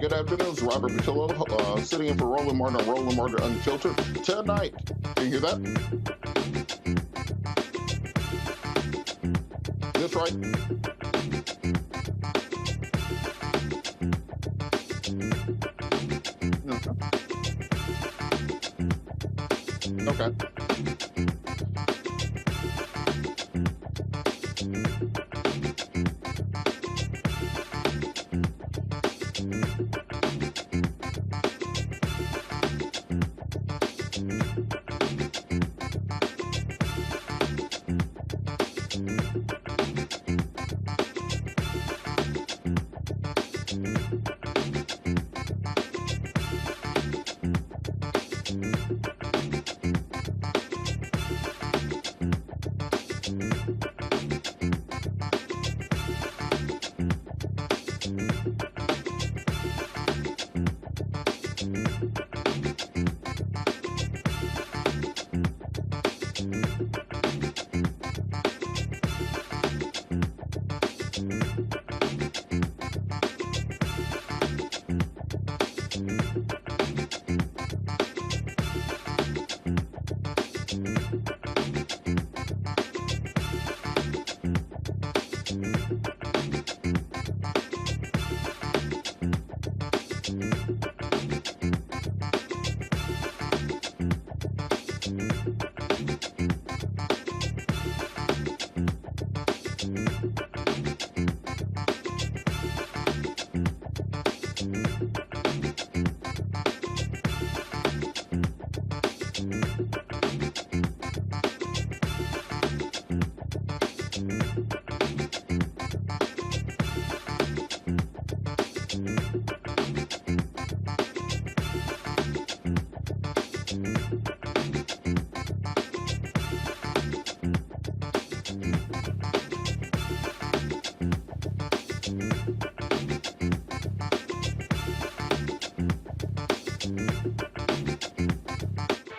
Good afternoon, it's Robert Patillo, sitting in for Roland Martin on Roland Martin Unfiltered tonight. Can you hear that? Is this right? Okay.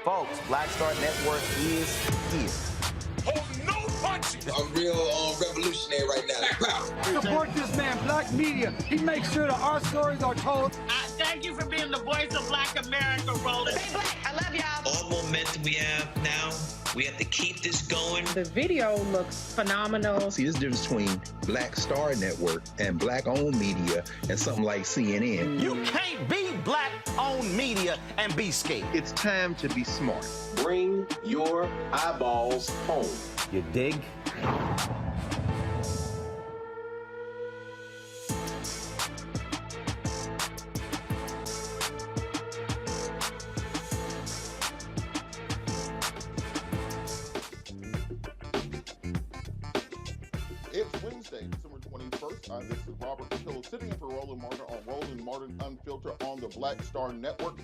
Folks, Black Star Network is here. Hold no punches. I'm real revolutionary right now. Support this man, Black Media. He makes sure that our stories are told. Thank you for being the voice of Black America, Roland. Stay black. I love y'all. All momentum we have now, we have to keep this going. The video looks phenomenal. See, there's a difference between Black Star Network and Black-owned media and something like CNN. You can't be Black-owned media and be scared. It's time to be smart. Bring your eyeballs home. You dig? It's Wednesday, December 21st. This is Robert Patillo sitting in for Roland Martin on Roland Martin Unfiltered on the Black Star Network.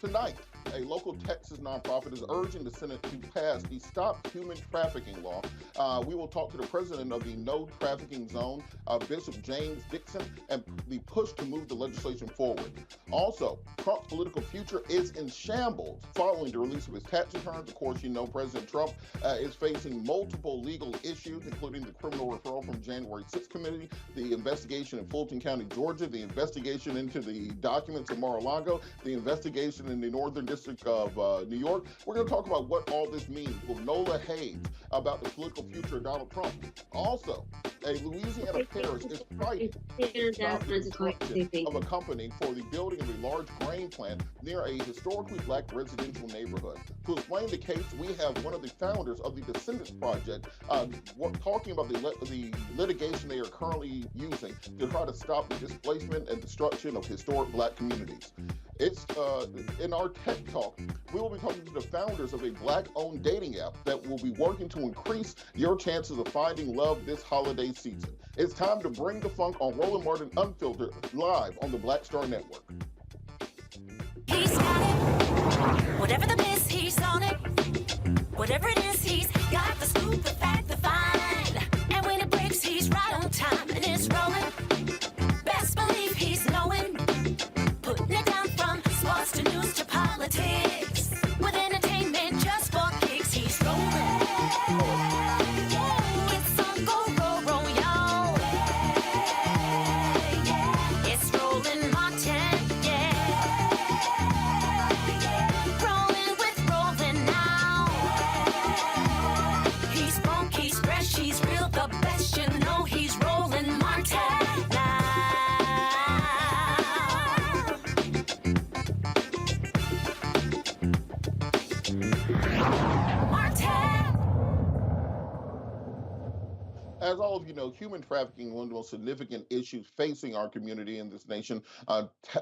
Tonight, a local Texas nonprofit is urging the Senate to pass the Stop Human Trafficking law. We will talk to the president of the No Trafficking Zone, Bishop James Dixon, and the push to move the legislation forward. Also, Trump's political future is in shambles following the release of his tax returns. Of course, you know President Trump is facing multiple legal issues, including the criminal referral from January 6th committee, the investigation in Fulton County, Georgia, the investigation into the documents of Mar-a-Lago, the investigation in the Northern District of New York. We're going to talk about what all this means with Nola Haynes about the political future of Donald Trump. Also, a Louisiana Parish is fighting to stop the destruction of a company for the building of a large grain plant near a historically black residential neighborhood. To explain the case, we have one of the founders of the Descendants project talking about the litigation they are currently using to try to stop the displacement and destruction of historic black communities. It's in our Tech Talk, we will be talking to the founders of a black-owned dating app that will be working to increase your chances of finding love this holiday season. It's time to bring the funk on Roland Martin Unfiltered live on the Black Star Network. He's got it. Whatever the miss, he's on it. Whatever it is, he's got the scoop, the fact, the find. And when it breaks, he's right on time and it's rolling. Best believe he's knowing. Putting it down from sports to news to politics. With entertainment just for kicks, he's rolling. It's on Go, roll, y'all. It's Roland Martin, rolling with Roland now. He's funk, he's fresh, he's real, the best, you know he's Roland Martin now. As all of you know, human trafficking is one of the most significant issues facing our community in this nation.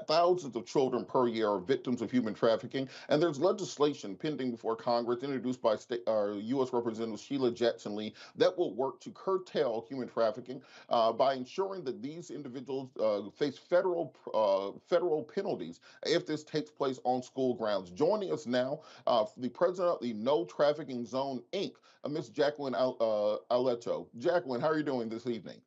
Thousands of children per year are victims of human trafficking, and there's legislation pending before Congress introduced by U.S. Representative Sheila Jackson Lee that will work to curtail human trafficking by ensuring that these individuals face federal penalties if this takes place on school grounds. Joining us now, the president of the No Trafficking Zone, Inc., Miss Jacqueline Aleto. Jacqueline, how are you doing this evening?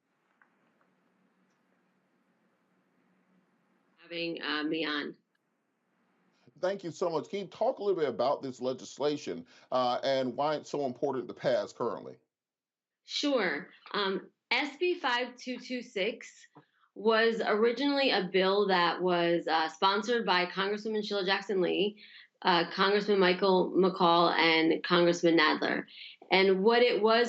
Having me on. Thank you so much. Can you talk a little bit about this legislation and why it's so important to pass currently? Sure. SB 5226 was originally a bill that was sponsored by Congresswoman Sheila Jackson Lee, Congressman Michael McCall, and Congressman Nadler. And what it was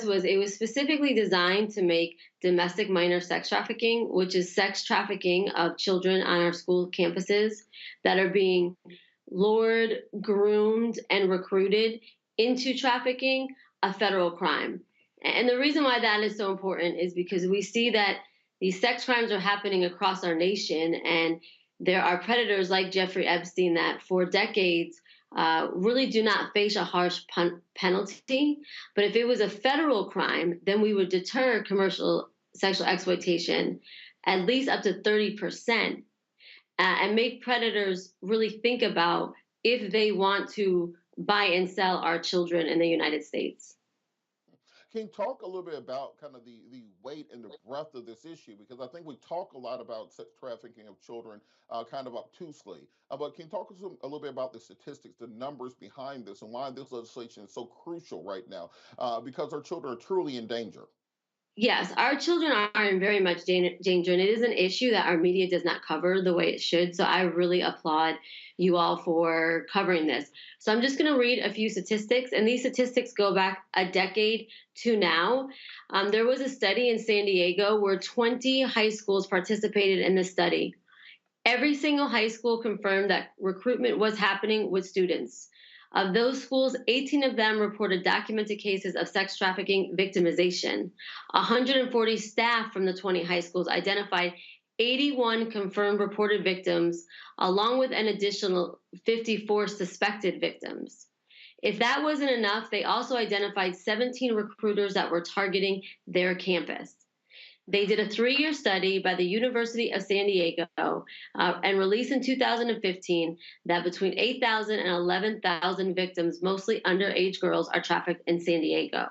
specifically designed to make domestic minor sex trafficking, which is sex trafficking of children on our school campuses that are being lured, groomed, and recruited into trafficking, a federal crime. And the reason why that is so important is because we see that these sex crimes are happening across our nation, and there are predators like Jeffrey Epstein that for decades really do not face a harsh penalty. But if it was a federal crime, then we would deter commercial sexual exploitation at least up to 30%, and make predators really think about if they want to buy and sell our children in the United States. Can you talk a little bit about kind of the weight and the breadth of this issue? Because I think we talk a lot about sex trafficking of children kind of obtusely. But can you talk a little bit about the statistics, the numbers behind this, and why this legislation is so crucial right now? Because our children are truly in danger. Yes, our children are in very much danger, and it is an issue that our media does not cover the way it should. So I really applaud you all for covering this. So I'm just going to read a few statistics, and these statistics go back a decade to now. There was a study in San Diego where 20 high schools participated in this study. Every single high school confirmed that recruitment was happening with students. Of those schools, 18 of them reported documented cases of sex trafficking victimization. 140 staff from the 20 high schools identified 81 confirmed reported victims, along with an additional 54 suspected victims. If that wasn't enough, they also identified 17 recruiters that were targeting their campus. They did a 3-year study by the University of San Diego and released in 2015 that between 8,000 and 11,000 victims, mostly underage girls, are trafficked in San Diego.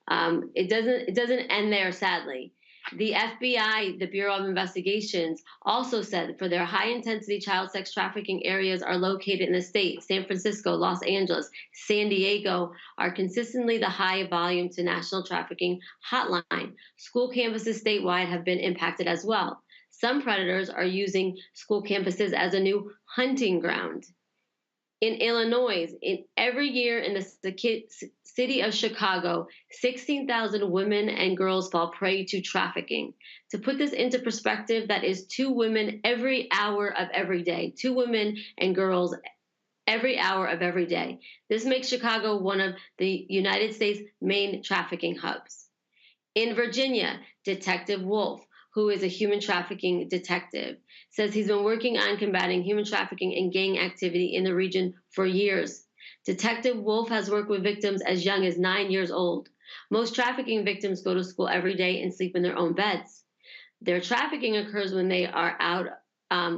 It doesn't end there, sadly. The FBI, the Bureau of Investigations, also said for their high-intensity child sex trafficking areas are located in the state. San Francisco, Los Angeles, San Diego are consistently the high volume to national trafficking hotline. School campuses statewide have been impacted as well. Some predators are using school campuses as a new hunting ground. In Illinois, every year in the city of Chicago, 16,000 women and girls fall prey to trafficking. To put this into perspective, that is 2 women every hour of every day. 2 women and girls every hour of every day. This makes Chicago one of the United States' main trafficking hubs. In Virginia, Detective Wolf, who is a human trafficking detective, says he's been working on combating human trafficking and gang activity in the region for years. Detective Wolf has worked with victims as young as 9 years old. Most trafficking victims go to school every day and sleep in their own beds. Their trafficking occurs when they are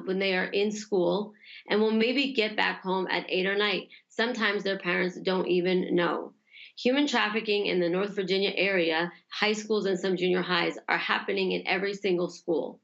when they are in school, and will maybe get back home at 8 or 9. Sometimes their parents don't even know. Human trafficking in the North Virginia area, high schools and some junior highs, are happening in every single school.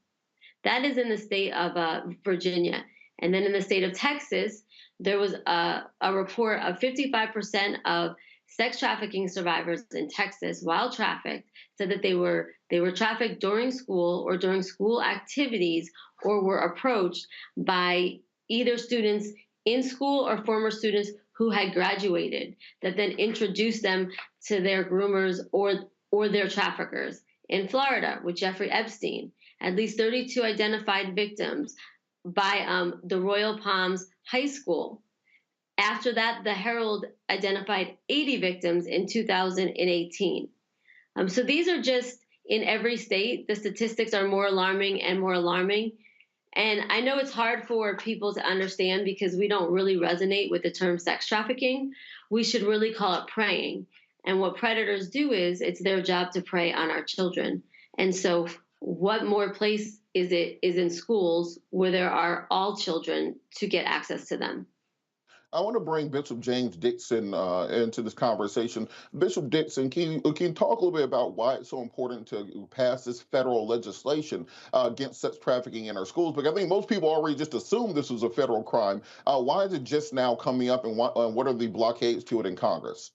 That is in the state of Virginia. And then in the state of Texas, there was a report of 55% of sex trafficking survivors in Texas, while trafficked, said that they were trafficked during school or during school activities, or were approached by either students in school or former students who had graduated, that then introduced them to their groomers or their traffickers. In Florida, with Jeffrey Epstein, at least 32 identified victims by the Royal Palms High School. After that, the Herald identified 80 victims in 2018. So these are just in every state. The statistics are more alarming and more alarming. And I know it's hard for people to understand because we don't really resonate with the term sex trafficking. We should really call it preying. And what predators do is it's their job to prey on our children. And so what more place is in schools where there are all children to get access to them? I want to bring Bishop James Dixon into this conversation. Bishop Dixon, can you talk a little bit about why it's so important to pass this federal legislation against sex trafficking in our schools? Because I think most people already just assume this was a federal crime. Why is it just now coming up, and what are the blockades to it in Congress?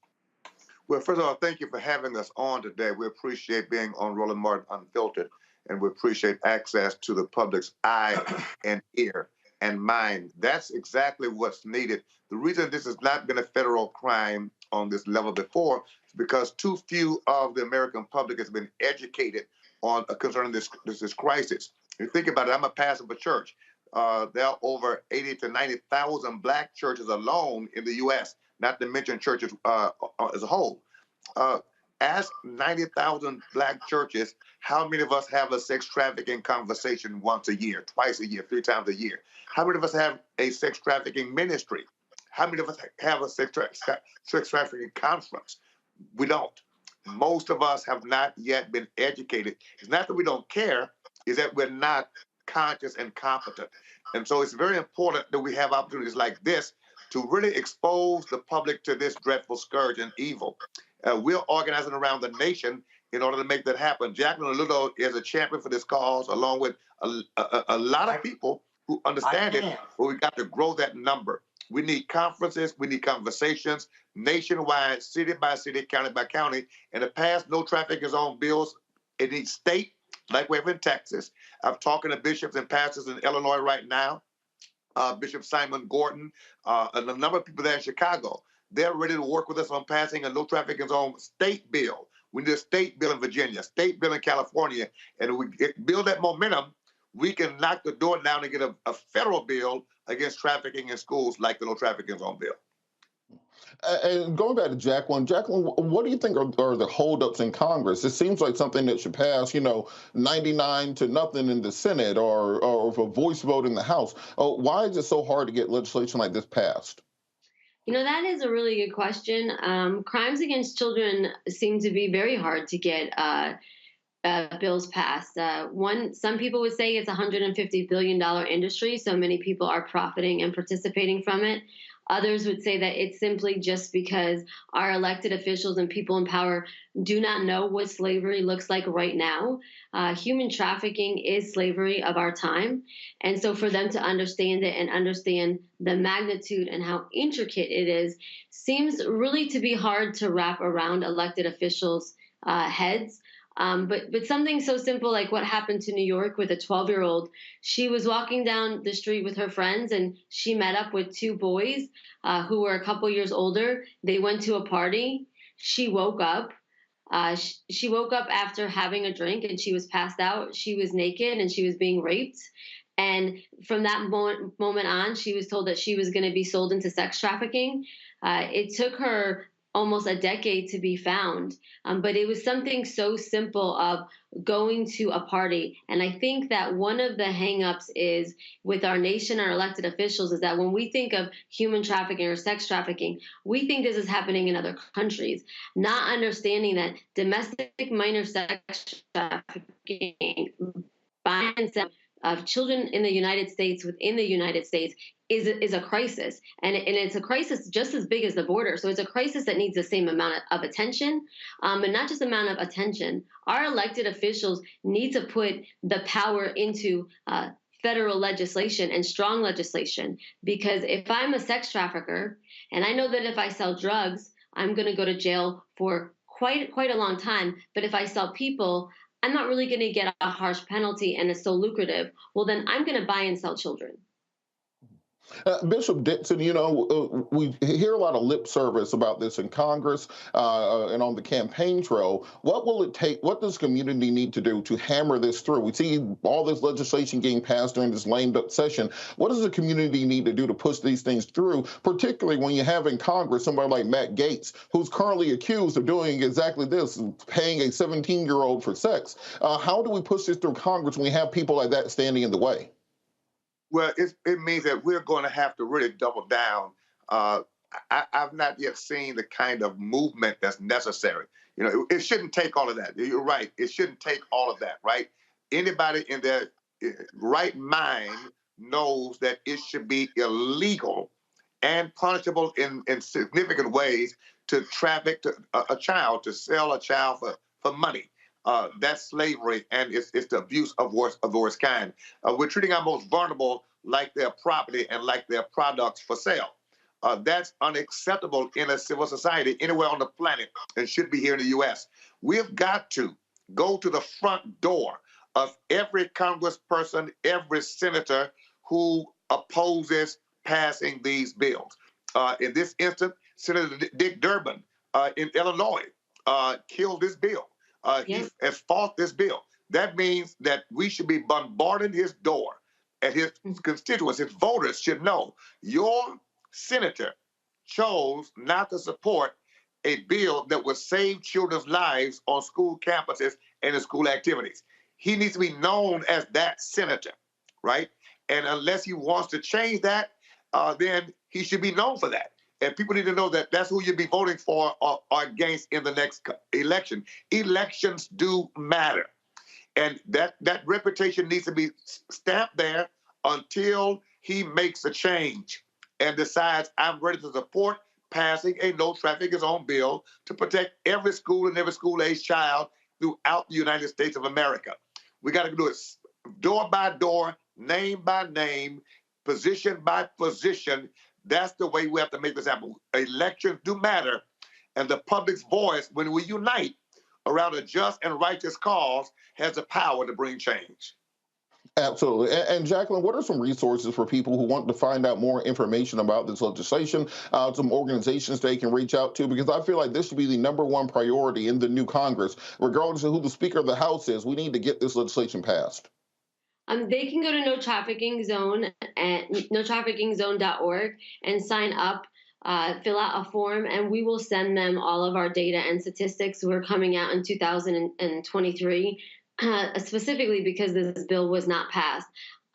Well, first of all, thank you for having us on today. We appreciate being on Roland Martin Unfiltered, and we appreciate access to the public's eye and ear and mind. That's exactly what's needed. The reason this has not been a federal crime on this level before is because too few of the American public has been educated on concerning this crisis. If you think about it, I'm a pastor of a church. There are over 80 to 90,000 black churches alone in the U.S., not to mention churches as a whole. Ask 90,000 black churches how many of us have a sex trafficking conversation once a year, twice a year, 3 times a year. How many of us have a sex trafficking ministry? How many of us have a sex trafficking conference? We don't. Most of us have not yet been educated. It's not that we don't care, it's that we're not conscious and competent. And so it's very important that we have opportunities like this to really expose the public to this dreadful scourge and evil. We're organizing around the nation in order to make that happen. Jacqueline Ludo is a champion for this cause, along with a lot of people who understand it, but we've got to grow that number. We need conferences, we need conversations, nationwide, city by city, county by county. In the past, no trafficking zone bills. It needs state, like we have in Texas. I'm talking to bishops and pastors in Illinois right now, Bishop Simon Gordon, and a number of people there in Chicago. They're ready to work with us on passing a no trafficking zone state bill. We need a state bill in Virginia, state bill in California, and we build that momentum. We can knock the door down and get a federal bill against trafficking in schools like the no trafficking zone bill. And going back to Jacqueline, what do you think are the holdups in Congress? It seems like something that should pass, 99 to nothing in the Senate or a voice vote in the House. Why is it so hard to get legislation like this passed? That is a really good question. Crimes against children seem to be very hard to get bills passed. Some people would say it's a $150 billion industry, so many people are profiting and participating from it. Others would say that it's simply just because our elected officials and people in power do not know what slavery looks like right now. Human trafficking is slavery of our time. And so for them to understand it and understand the magnitude and how intricate it is seems really to be hard to wrap around elected officials' heads. But something so simple like what happened to New York with a 12-year-old, she was walking down the street with her friends and she met up with two boys who were a couple years older. They went to a party. She woke up. She woke up after having a drink and she was passed out. She was naked and she was being raped. And from that moment on, she was told that she was going to be sold into sex trafficking. It took her almost a decade to be found. But it was something so simple of going to a party. And I think that one of the hangups is with our nation, our elected officials, is that when we think of human trafficking or sex trafficking, we think this is happening in other countries, not understanding that domestic minor sex trafficking, buying and selling of children in the United States, within the United States, is a crisis. And it's a crisis just as big as the border. So it's a crisis that needs the same amount of attention, and not just amount of attention. Our elected officials need to put the power into federal legislation and strong legislation. Because if I'm a sex trafficker, and I know that if I sell drugs, I'm going to go to jail for quite a long time. But if I sell people, I'm not really going to get a harsh penalty and it's so lucrative. Well, then I'm going to buy and sell children. Bishop Dixon, we hear a lot of lip service about this in Congress and on the campaign trail. What will it take? What does community need to do to hammer this through? We see all this legislation getting passed during this lame-duck session. What does the community need to do to push these things through, particularly when you have in Congress somebody like Matt Gaetz, who's currently accused of doing exactly this, paying a 17-year-old for sex? How do we push this through Congress when we have people like that standing in the way? Well, it means that we're going to have to really double down. I've not yet seen the kind of movement that's necessary. It shouldn't take all of that. You're right. It shouldn't take all of that, right? Anybody in their right mind knows that it should be illegal and punishable in significant ways to traffic a child, to sell a child for money. That's slavery, and it's the abuse of the worst kind. We're treating our most vulnerable like their property and like their products for sale. That's unacceptable in a civil society anywhere on the planet, and should be here in the U.S. We've got to go to the front door of every congressperson, every senator who opposes passing these bills. In this instance, Senator Dick Durbin in Illinois killed this bill. He has fought this bill. That means that we should be bombarding his door, and his constituents, his voters should know your senator chose not to support a bill that would save children's lives on school campuses and in school activities. He needs to be known as that senator, right? And unless he wants to change that, then he should be known for that. And people need to know that that's who you'll be voting for or against in the next election. Elections do matter. And that reputation needs to be stamped there until he makes a change and decides, I'm ready to support passing a no trafficking zone bill to protect every school and every school-age child throughout the United States of America. We got to do it door by door, name by name, position by position. That's the way we have to make this happen. Elections do matter, and the public's voice, when we unite around a just and righteous cause, has the power to bring change. Absolutely. And Jacqueline, what are some resources for people who want to find out more information about this legislation, some organizations they can reach out to? Because I feel like this should be the #1 priority in the new Congress. Regardless of who the Speaker of the House is, we need to get this legislation passed. They can go to No Trafficking Zone at notraffickingzone.org and sign up, fill out a form, and we will send them all of our data and statistics. We're coming out in 2023, specifically because this bill was not passed.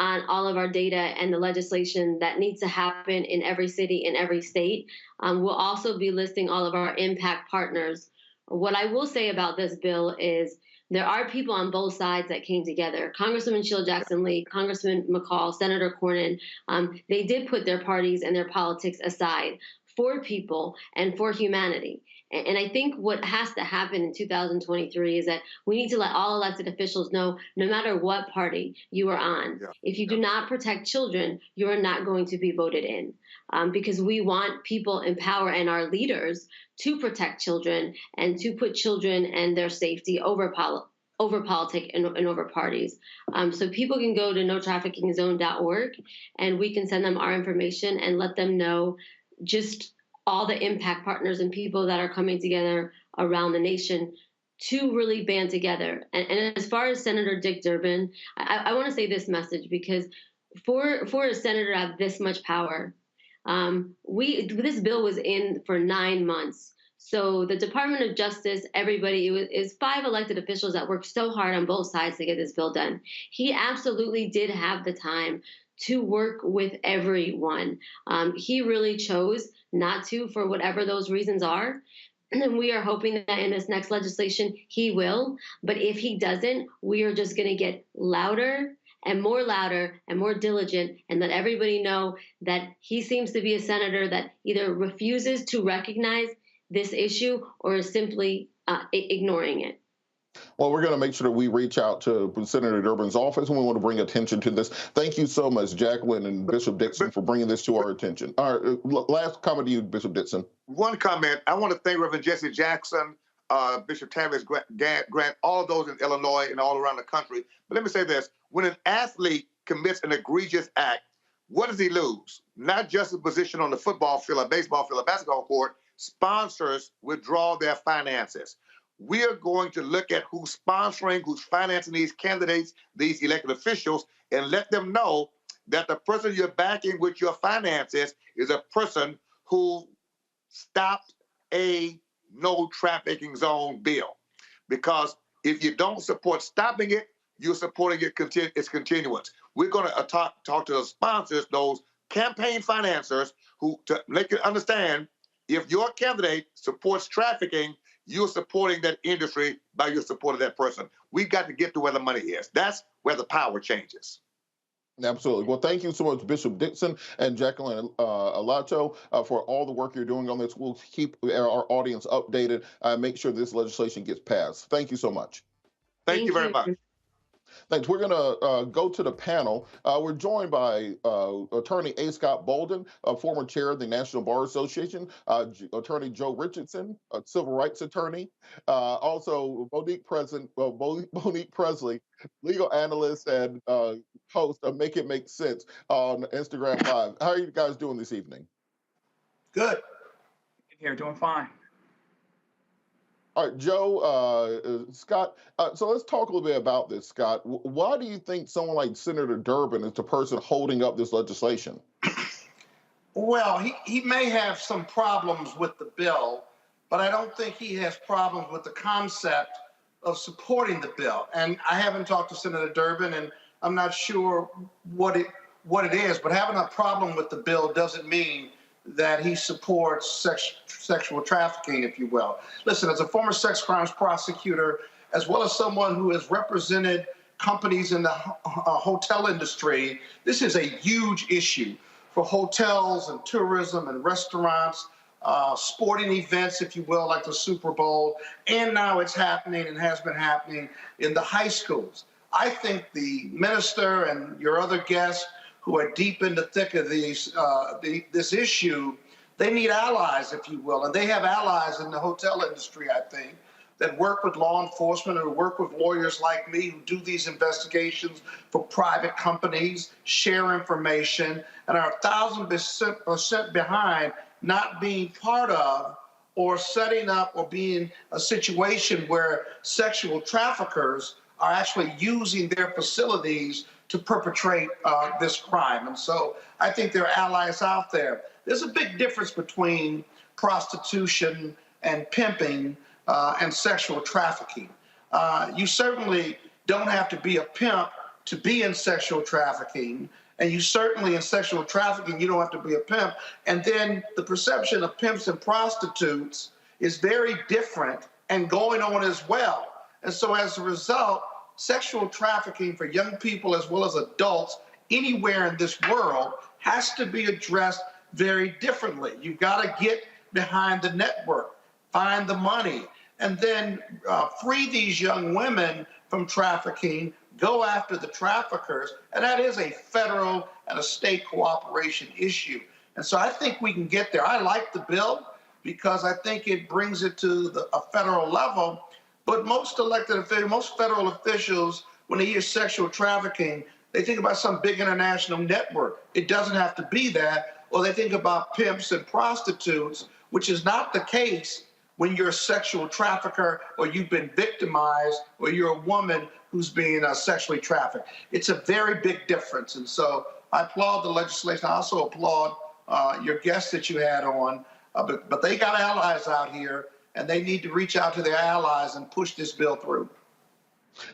on all of our data and the legislation that needs to happen in every city, in every state. We'll also be listing all of our impact partners. What I will say about this bill is there are people on both sides that came together. Congresswoman Sheila Jackson Lee, Congressman McCall, Senator Cornyn, they did put their parties and their politics aside for people and for humanity. And I think what has to happen in 2023 is that we need to let all elected officials know, no matter what party you are on, if you do not protect children, you are not going to be voted in. Because we want people in power and our leaders to protect children and to put children and their safety over politics and over parties. So people can go to notraffickingzone.org and we can send them our information and let them know just all the impact partners and people that are coming together around the nation to really band together. And as far as Senator Dick Durbin, I want to say this message, because for a senator to have this much power, this bill was in for 9 months. So the Department of Justice, everybody, is 5 elected officials that worked so hard on both sides to get this bill done. He absolutely did have the time to work with everyone. He really chose not to, for whatever those reasons are. And we are hoping that in this next legislation, he will. But if he doesn't, we are just going to get louder and more diligent, and let everybody know that he seems to be a senator that either refuses to recognize this issue or is simply ignoring it. Well, we're going to make sure that we reach out to Senator Durbin's office, and we want to bring attention to this. Thank you so much, Jacqueline and Bishop Dixon, for bringing this to our attention. All right, last comment to you, Bishop Dixon. One comment. I want to thank Reverend Jesse Jackson, Bishop Tavis Grant, all of those in Illinois and all around the country. But let me say this. When an athlete commits an egregious act, what does he lose? Not just a position on the football field, a baseball field, a basketball court. Sponsors withdraw their finances. We are going to look at who's sponsoring, who's financing these candidates, these elected officials, and let them know that the person you're backing with your finances is a person who stopped a no trafficking zone bill. Because if you don't support stopping it, you're supporting its continuance. We're going to talk to the sponsors, those campaign financiers, who to make it understand, if your candidate supports trafficking, you're supporting that industry by your support of that person. We've got to get to where the money is. That's where the power changes. Absolutely. Well, thank you so much, Bishop Dixon and Jacqueline Alato, for all the work you're doing on this. We'll keep our audience updated and make sure this legislation gets passed. Thank you so much. Thank you very much. Thanks. We're going to go to the panel. We're joined by Attorney A. Scott Bolden, former chair of the National Bar Association, Attorney Joe Richardson, a civil rights attorney, also Monique Presley, legal analyst and host of Make It Make Sense on Instagram Live. How are you guys doing this evening? Good. Here, doing fine. All right, Joe, Scott, so let's talk a little bit about this, Scott. Why do you think someone like Senator Durbin is the person holding up this legislation? Well, he may have some problems with the bill, but I don't think he has problems with the concept of supporting the bill. And I haven't talked to Senator Durbin, and I'm not sure what it is, but having a problem with the bill doesn't mean that he supports sexual trafficking, if you will. Listen, as a former sex crimes prosecutor, as well as someone who has represented companies in the hotel industry, this is a huge issue for hotels and tourism and restaurants, sporting events, if you will, like the Super Bowl, and now it's happening and has been happening in the high schools. I think the minister and your other guests who are deep in the thick of this issue, they need allies, if you will. And they have allies in the hotel industry, I think, that work with law enforcement or work with lawyers like me who do these investigations for private companies, share information, and are 1,000% behind not being part of or setting up or being a situation where sexual traffickers are actually using their facilities to perpetrate this crime. And so I think there are allies out there. There's a big difference between prostitution and pimping and sexual trafficking. You certainly don't have to be a pimp to be in sexual trafficking. And you certainly in sexual trafficking, you don't have to be a pimp. And then the perception of pimps and prostitutes is very different and going on as well. And so as a result, sexual trafficking for young people as well as adults anywhere in this world has to be addressed very differently. You've got to get behind the network, find the money, and then free these young women from trafficking, go after the traffickers, and that is a federal and a state cooperation issue. And so I think we can get there. I like the bill because I think it brings it to a federal level, but most elected officials, most federal officials, when they hear sexual trafficking, they think about some big international network. It doesn't have to be that, or they think about pimps and prostitutes, which is not the case when you're a sexual trafficker or you've been victimized or you're a woman who's being sexually trafficked. It's a very big difference. And so I applaud the legislation. I also applaud your guests that you had on, but they got allies out here and they need to reach out to their allies and push this bill through.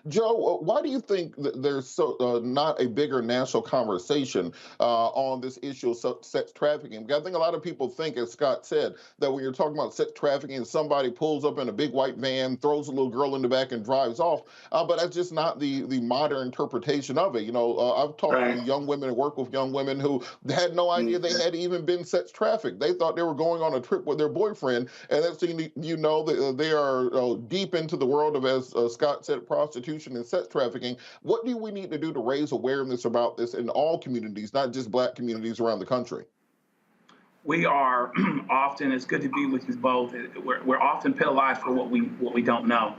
Joe, why do you think that there's not a bigger national conversation on this issue of sex trafficking? Because I think a lot of people think, as Scott said, that when you're talking about sex trafficking, somebody pulls up in a big white van, throws a little girl in the back and drives off. But that's just not the modern interpretation of it. You know, I've talked to young women and worked with young women who had no idea they had even been sex trafficked. They thought they were going on a trip with their boyfriend. And that's you know that they are deep into the world of, as Scott said, prostitution and sex trafficking. What do we need to do to raise awareness about this in all communities, not just Black communities around the country? We are often, it's good to be with you both, we're often penalized for what we don't know.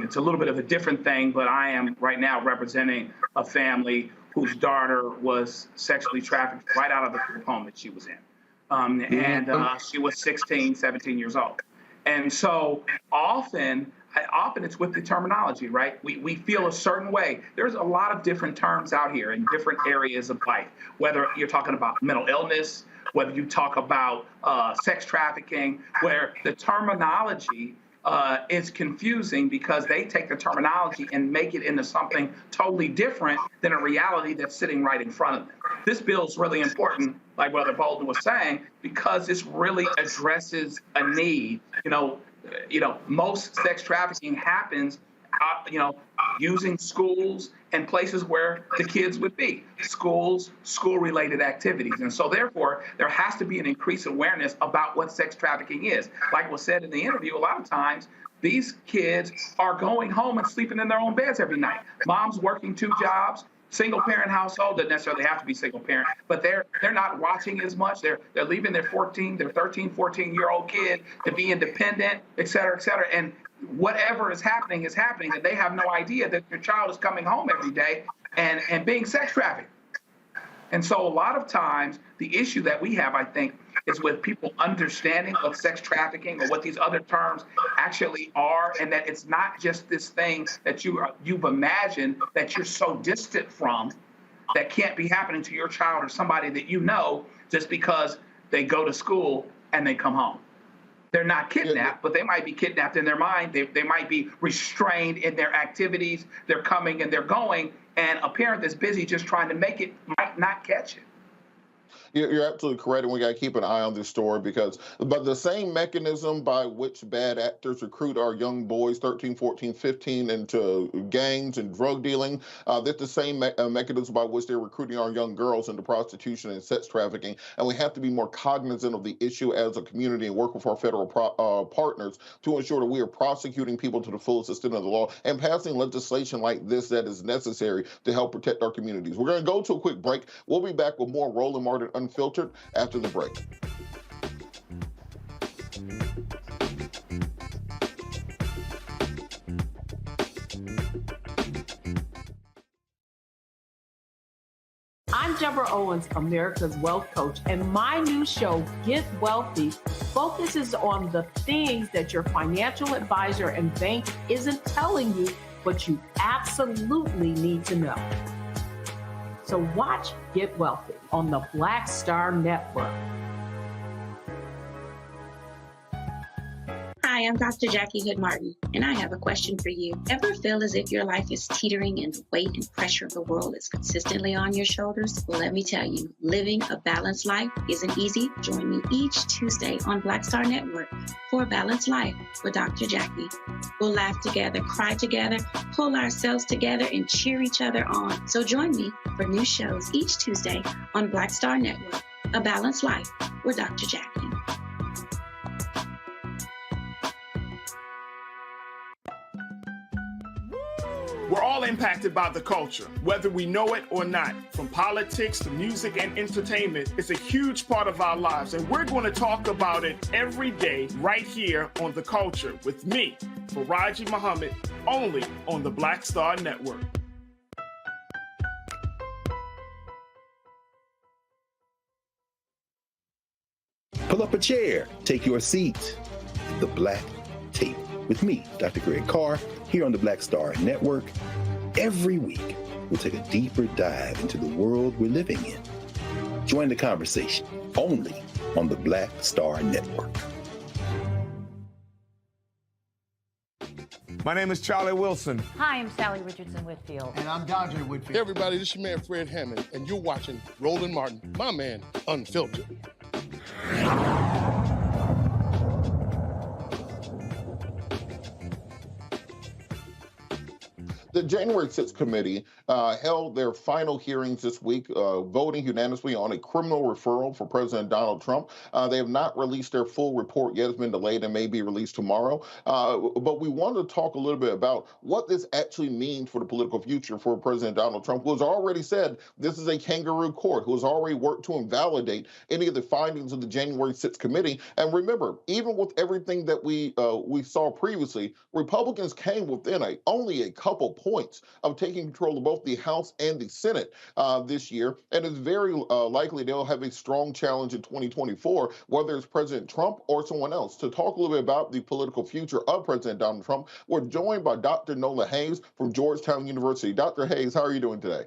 It's a little bit of a different thing, but I am right now representing a family whose daughter was sexually trafficked right out of the home that she was in. And she was 16, 17 years old. And so often it's with the terminology, right? We feel a certain way. There's a lot of different terms out here in different areas of life, whether you're talking about mental illness, whether you talk about sex trafficking, where the terminology is confusing because they take the terminology and make it into something totally different than a reality that's sitting right in front of them. This bill is really important, like Brother Bolden was saying, because this really addresses a need. You know, most sex trafficking happens, using schools and places where the kids would be, schools, school-related activities. And so therefore, there has to be an increased awareness about what sex trafficking is. Like was said in the interview, a lot of times, these kids are going home and sleeping in their own beds every night. Mom's working 2 jobs. Single parent household doesn't necessarily have to be single parent, but they're not watching as much. They're leaving their 13, 14-year-old kid to be independent, et cetera, and whatever is happening, and they have no idea that their child is coming home every day and being sex trafficked. And so a lot of times, the issue that we have, I think, is with people understanding what sex trafficking or what these other terms actually are, and that it's not just this thing that you've imagined that you're so distant from that can't be happening to your child or somebody that you know just because they go to school and they come home. They're not kidnapped, but they might be kidnapped in their mind. They might be restrained in their activities. They're coming and they're going, and a parent that's busy just trying to make it might not catch it. You're absolutely correct, and we got to keep an eye on this story but the same mechanism by which bad actors recruit our young boys, 13, 14, 15, into gangs and drug dealing, that's the same mechanism by which they're recruiting our young girls into prostitution and sex trafficking. And we have to be more cognizant of the issue as a community and work with our federal partners to ensure that we are prosecuting people to the fullest extent of the law and passing legislation like this that is necessary to help protect our communities. We're going to go to a quick break. We'll be back with more Roland Martin Unfiltered after the break. I'm Deborah Owens, America's Wealth Coach, and my new show, Get Wealthy, focuses on the things that your financial advisor and bank isn't telling you, but you absolutely need to know. So watch Get Wealthy on the Black Star Network. Hi, Hi, I'm Dr. Jackie Hood Martin, and I have a question for you. Ever feel as if your life is teetering and the weight and pressure of the world is consistently on your shoulders? Well, let me tell you, living a balanced life isn't easy. Join me each Tuesday on Black Star Network for A Balanced Life with Dr. Jackie. We'll laugh together, cry together, pull ourselves together, and cheer each other on. So join me for new shows each Tuesday on Black Star Network, A Balanced Life with Dr. Jackie. We're all impacted by the culture, whether we know it or not. From politics to music and entertainment, it's a huge part of our lives, and we're going to talk about it every day right here on The Culture with me, Faraji Muhammad, only on the Black Star Network. Pull up a chair, take your seat. The Black Tape with me, Dr. Greg Carr, here on the Black Star Network. Every week, we'll take a deeper dive into the world we're living in. Join the conversation only on the Black Star Network. My name is Charlie Wilson. Hi, I'm Sally Richardson Whitfield. And I'm Dondre Whitfield. Hey everybody, this is your man Fred Hammond, and you're watching Roland Martin, my man, Unfiltered. The January 6th committee held their final hearings this week, voting unanimously on a criminal referral for President Donald Trump. They have not released their full report yet. It's been delayed and may be released tomorrow. But we wanted to talk a little bit about what this actually means for the political future for President Donald Trump, who has already said this is a kangaroo court, who has already worked to invalidate any of the findings of the January 6th committee. And remember, even with everything that we saw previously, Republicans came within only a couple points of taking control of both the House and the Senate this year, and it's very likely they'll have a strong challenge in 2024, whether it's President Trump or someone else. To talk a little bit about the political future of President Donald Trump, we're joined by Dr. Nola Haynes from Georgetown University. Dr. Haynes, how are you doing today?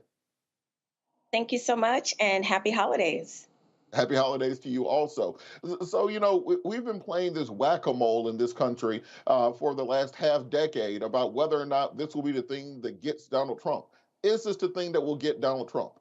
Thank you so much, and happy holidays. Happy holidays to you also. So, you know, we've been playing this whack-a-mole in this country for the last half decade about whether or not this will be the thing that gets Donald Trump. Is this the thing that will get Donald Trump?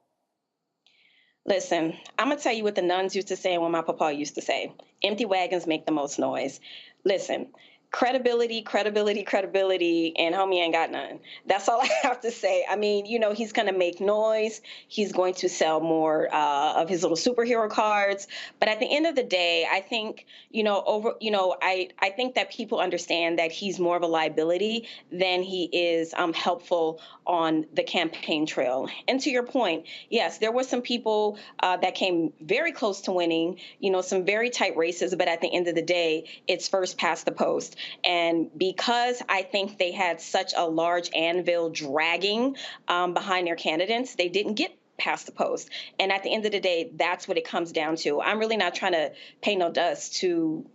Listen, I'm going to tell you what the nuns used to say and what my papa used to say. Empty wagons make the most noise. Listen, credibility, and homie ain't got none. That's all I have to say. I mean, you know, he's going to make noise. He's going to sell more of his little superhero cards. But at the end of the day, I think, I think that people understand that he's more of a liability than he is helpful on the campaign trail. And to your point, yes, there were some people that came very close to winning, some very tight races. But at the end of the day, it's first past the post. And because I think they had such a large anvil dragging behind their candidates, they didn't get past the post. And at the end of the day, that's what it comes down to. I'm really not trying to pay no dust to,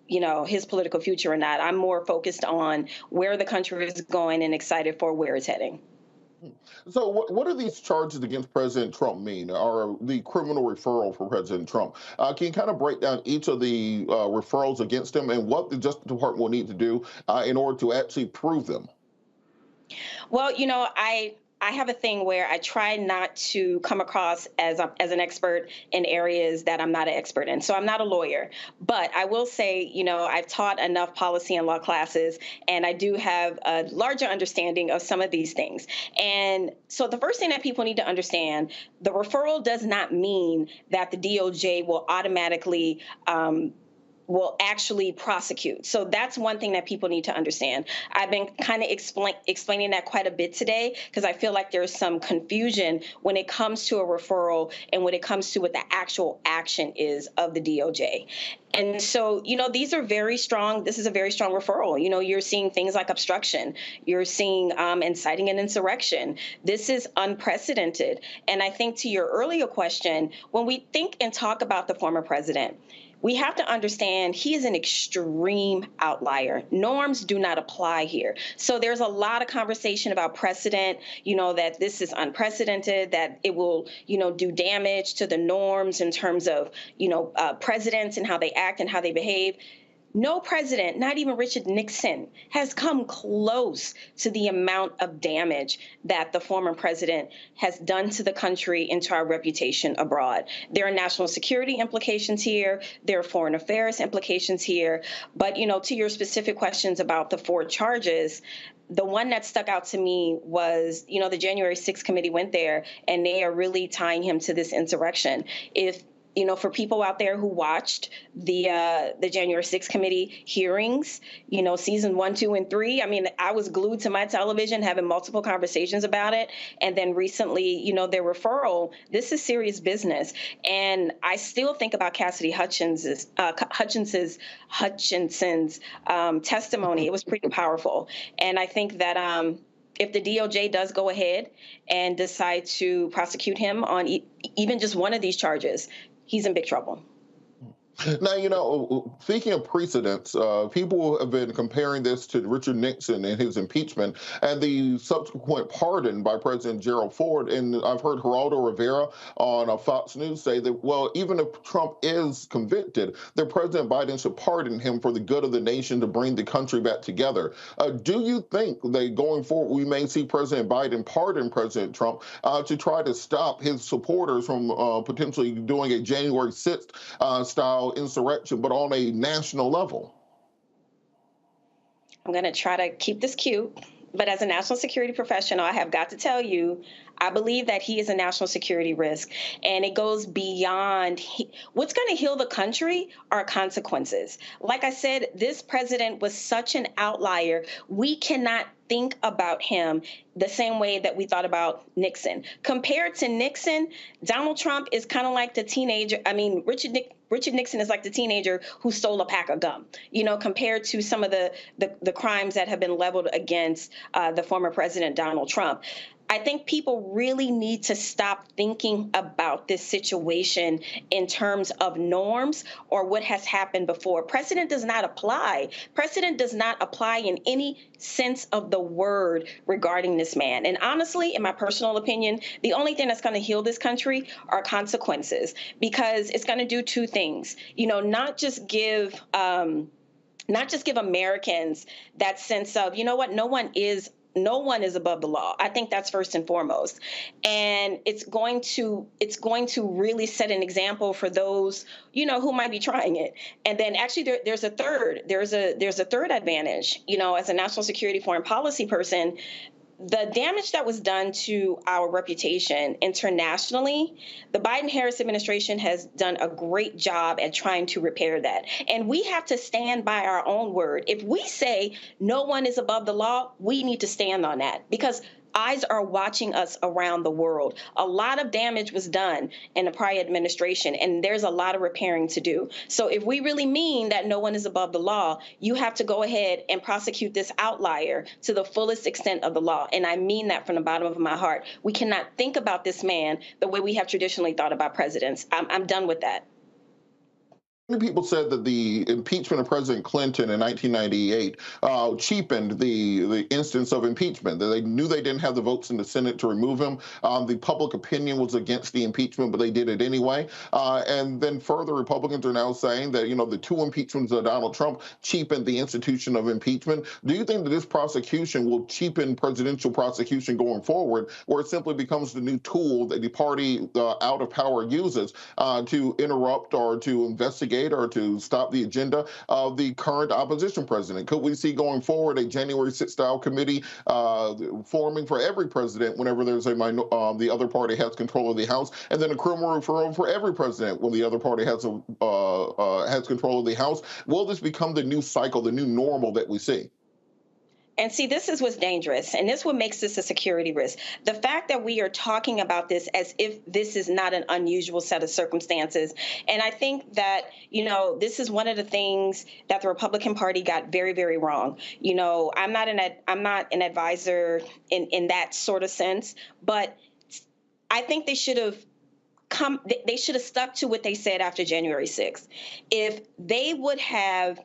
his political future or not. I'm more focused on where the country is going and excited for where it's heading. So what do these charges against President Trump mean, or the criminal referral for President Trump? Can you kind of break down each of the referrals against him and what the Justice Department will need to do in order to actually prove them? Well, I have a thing where I try not to come across as an expert in areas that I'm not an expert in. So I'm not a lawyer, but I will say, I've taught enough policy and law classes, and I do have a larger understanding of some of these things. And so the first thing that people need to understand, the referral does not mean that the DOJ will automatically will actually prosecute. So that's one thing that people need to understand. I've been kind of explaining that quite a bit today because I feel like there's some confusion when it comes to a referral and when it comes to what the actual action is of the DOJ. And so, these are very strong. This is a very strong referral. You're seeing things like obstruction. You're seeing inciting an insurrection. This is unprecedented. And I think to your earlier question, when we think and talk about the former president, we have to understand he is an extreme outlier. Norms do not apply here. So there's a lot of conversation about precedent, that this is unprecedented, that it will, do damage to the norms in terms of, presidents and how they act and how they behave. No president, not even Richard Nixon, has come close to the amount of damage that the former president has done to the country and to our reputation abroad. There are national security implications here. There are foreign affairs implications here. But, to your specific questions about the 4 charges, the one that stuck out to me was, the January 6th committee went there, and they are really tying him to this insurrection. If for people out there who watched the January 6th committee hearings, season 1, 2, and 3, I was glued to my television having multiple conversations about it. And then recently, their referral, this is serious business. And I still think about Cassidy Hutchinson's testimony. It was pretty powerful. And I think that if the DOJ does go ahead and decide to prosecute him on even just one of these charges, he's in big trouble. Now, speaking of precedents, people have been comparing this to Richard Nixon and his impeachment and the subsequent pardon by President Gerald Ford. And I've heard Geraldo Rivera on Fox News say that, well, even if Trump is convicted, that President Biden should pardon him for the good of the nation to bring the country back together. Do you think that going forward, we may see President Biden pardon President Trump to try to stop his supporters from potentially doing a January 6th style insurrection, but on a national level? I'm going to try to keep this cute, but as a national security professional, I have got to tell you, I believe that he is a national security risk, and it goes beyond what's going to heal the country are consequences. Like I said, this president was such an outlier. We cannot think about him the same way that we thought about Nixon. Compared to Nixon, Donald Trump is kind of like the teenager. Richard Nixon is like the teenager who stole a pack of gum, compared to some of the crimes that have been leveled against the former president, Donald Trump. I think people really need to stop thinking about this situation in terms of norms or what has happened before. Precedent does not apply. Precedent does not apply in any sense of the word regarding this man. And honestly, in my personal opinion, the only thing that's going to heal this country are consequences, because it's going to do 2 things. Not just give Americans that sense of, no one is above the law. I think that's first and foremost. And it's going to really set an example for those, who might be trying it. And then actually there's a third advantage, as a national security foreign policy person. The damage that was done to our reputation internationally, the Biden-Harris administration has done a great job at trying to repair that. And we have to stand by our own word. If we say no one is above the law, we need to stand on that, because eyes are watching us around the world. A lot of damage was done in the prior administration, and there's a lot of repairing to do. So if we really mean that no one is above the law, you have to go ahead and prosecute this outlier to the fullest extent of the law. And I mean that from the bottom of my heart. We cannot think about this man the way we have traditionally thought about presidents. I'm done with that. Many people said that the impeachment of President Clinton in 1998 cheapened the instance of impeachment, that they knew they didn't have the votes in the Senate to remove him. The public opinion was against the impeachment, but they did it anyway. And then further, Republicans are now saying that, the 2 impeachments of Donald Trump cheapened the institution of impeachment. Do you think that this prosecution will cheapen presidential prosecution going forward, or it simply becomes the new tool that the party out of power uses to interrupt or to investigate or to stop the agenda of the current opposition president? Could we see going forward a January 6th style committee forming for every president whenever there's the other party has control of the House, and then a criminal referral for every president when the other party has control of the House? Will this become the new cycle, the new normal that we see? And see, this is what's dangerous, and this is what makes this a security risk. The fact that we are talking about this as if this is not an unusual set of circumstances. And I think that, this is one of the things that the Republican Party got very, very wrong. I'm not an advisor in that sort of sense, but I think they should have stuck to what they said after January 6th. If they would have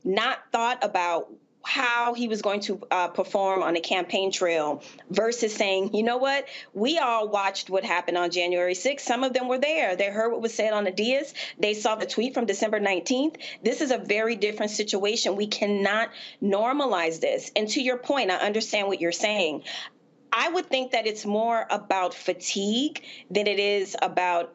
not thought about how he was going to perform on the campaign trail versus saying, you know what, we all watched what happened on January 6th. Some of them were there. They heard what was said on the dais. They saw the tweet from December 19th. This is a very different situation. We cannot normalize this. And to your point, I understand what you're saying. I would think that it's more about fatigue than it is about,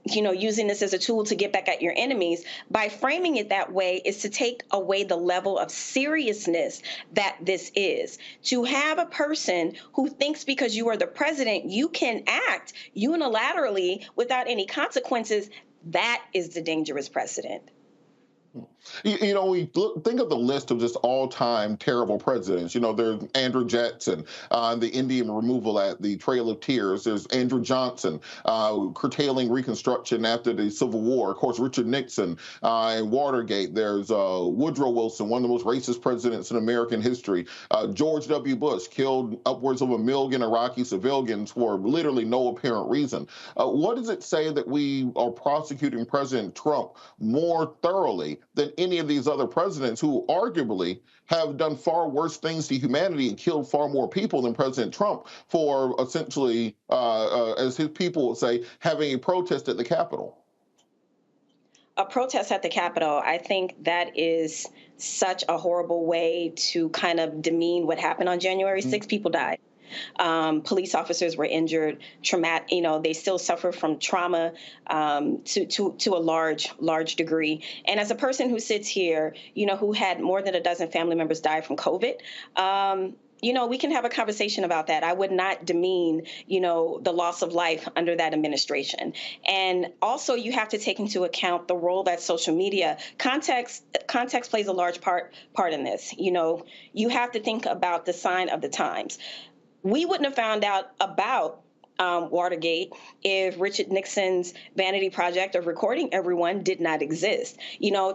using this as a tool to get back at your enemies. By framing it that way is to take away the level of seriousness that this is. To have a person who thinks because you are the president, you can act unilaterally without any consequences, that is the dangerous precedent. We think of the list of just all-time terrible presidents. There's Andrew Jackson, the Indian removal at the Trail of Tears. There's Andrew Johnson, curtailing Reconstruction after the Civil War. Of course, Richard Nixon and Watergate. There's Woodrow Wilson, one of the most racist presidents in American history. George W. Bush killed upwards of 1 million Iraqi civilians for literally no apparent reason. What does it say that we are prosecuting President Trump more thoroughly than any of these other presidents who arguably have done far worse things to humanity and killed far more people than President Trump for essentially, as his people would say, having a protest at the Capitol? A protest at the Capitol, I think that is such a horrible way to kind of demean what happened on January 6th. People died. Police officers were injured, traumatic. They still suffer from trauma to a large degree. And as a person who sits here, who had more than a dozen family members die from COVID, we can have a conversation about that. I would not demean, the loss of life under that administration. And also, you have to take into account the role that social media context plays a large part in this. You have to think about the sign of the times. We wouldn't have found out about Watergate if Richard Nixon's vanity project of recording everyone did not exist.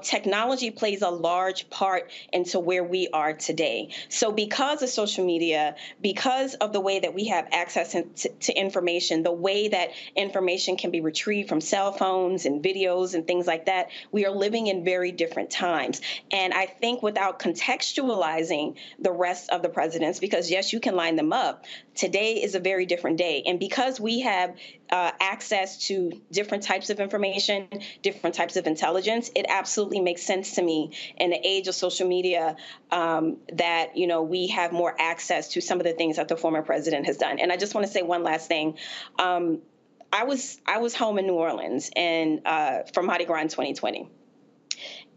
Technology plays a large part into where we are today. So because of social media, because of the way that we have access to information, the way that information can be retrieved from cell phones and videos and things like that, we are living in very different times. And I think without contextualizing the rest of the presidents, because yes, you can line them up, today is a very different day. And because we have access to different types of information, different types of intelligence, it absolutely makes sense to me in the age of social media that, we have more access to some of the things that the former president has done. And I just want to say one last thing. I was home in New Orleans for Mardi Gras in 2020.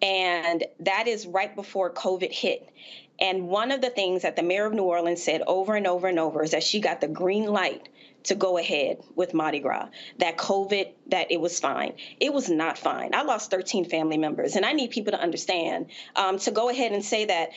And that is right before COVID hit. And one of the things that the mayor of New Orleans said over and over and over is that she got the green light to go ahead with Mardi Gras, that COVID, that it was fine. It was not fine. I lost 13 family members, and I need people to understand, to go ahead and say that,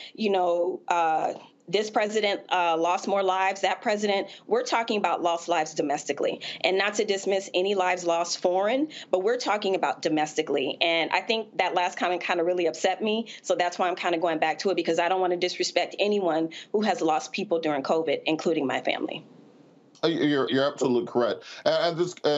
this president lost more lives, that president, we're talking about lost lives domestically. And not to dismiss any lives lost foreign, but we're talking about domestically. And I think that last comment kind of really upset me. So that's why I'm kind of going back to it, because I don't want to disrespect anyone who has lost people during COVID, including my family. You're absolutely correct. And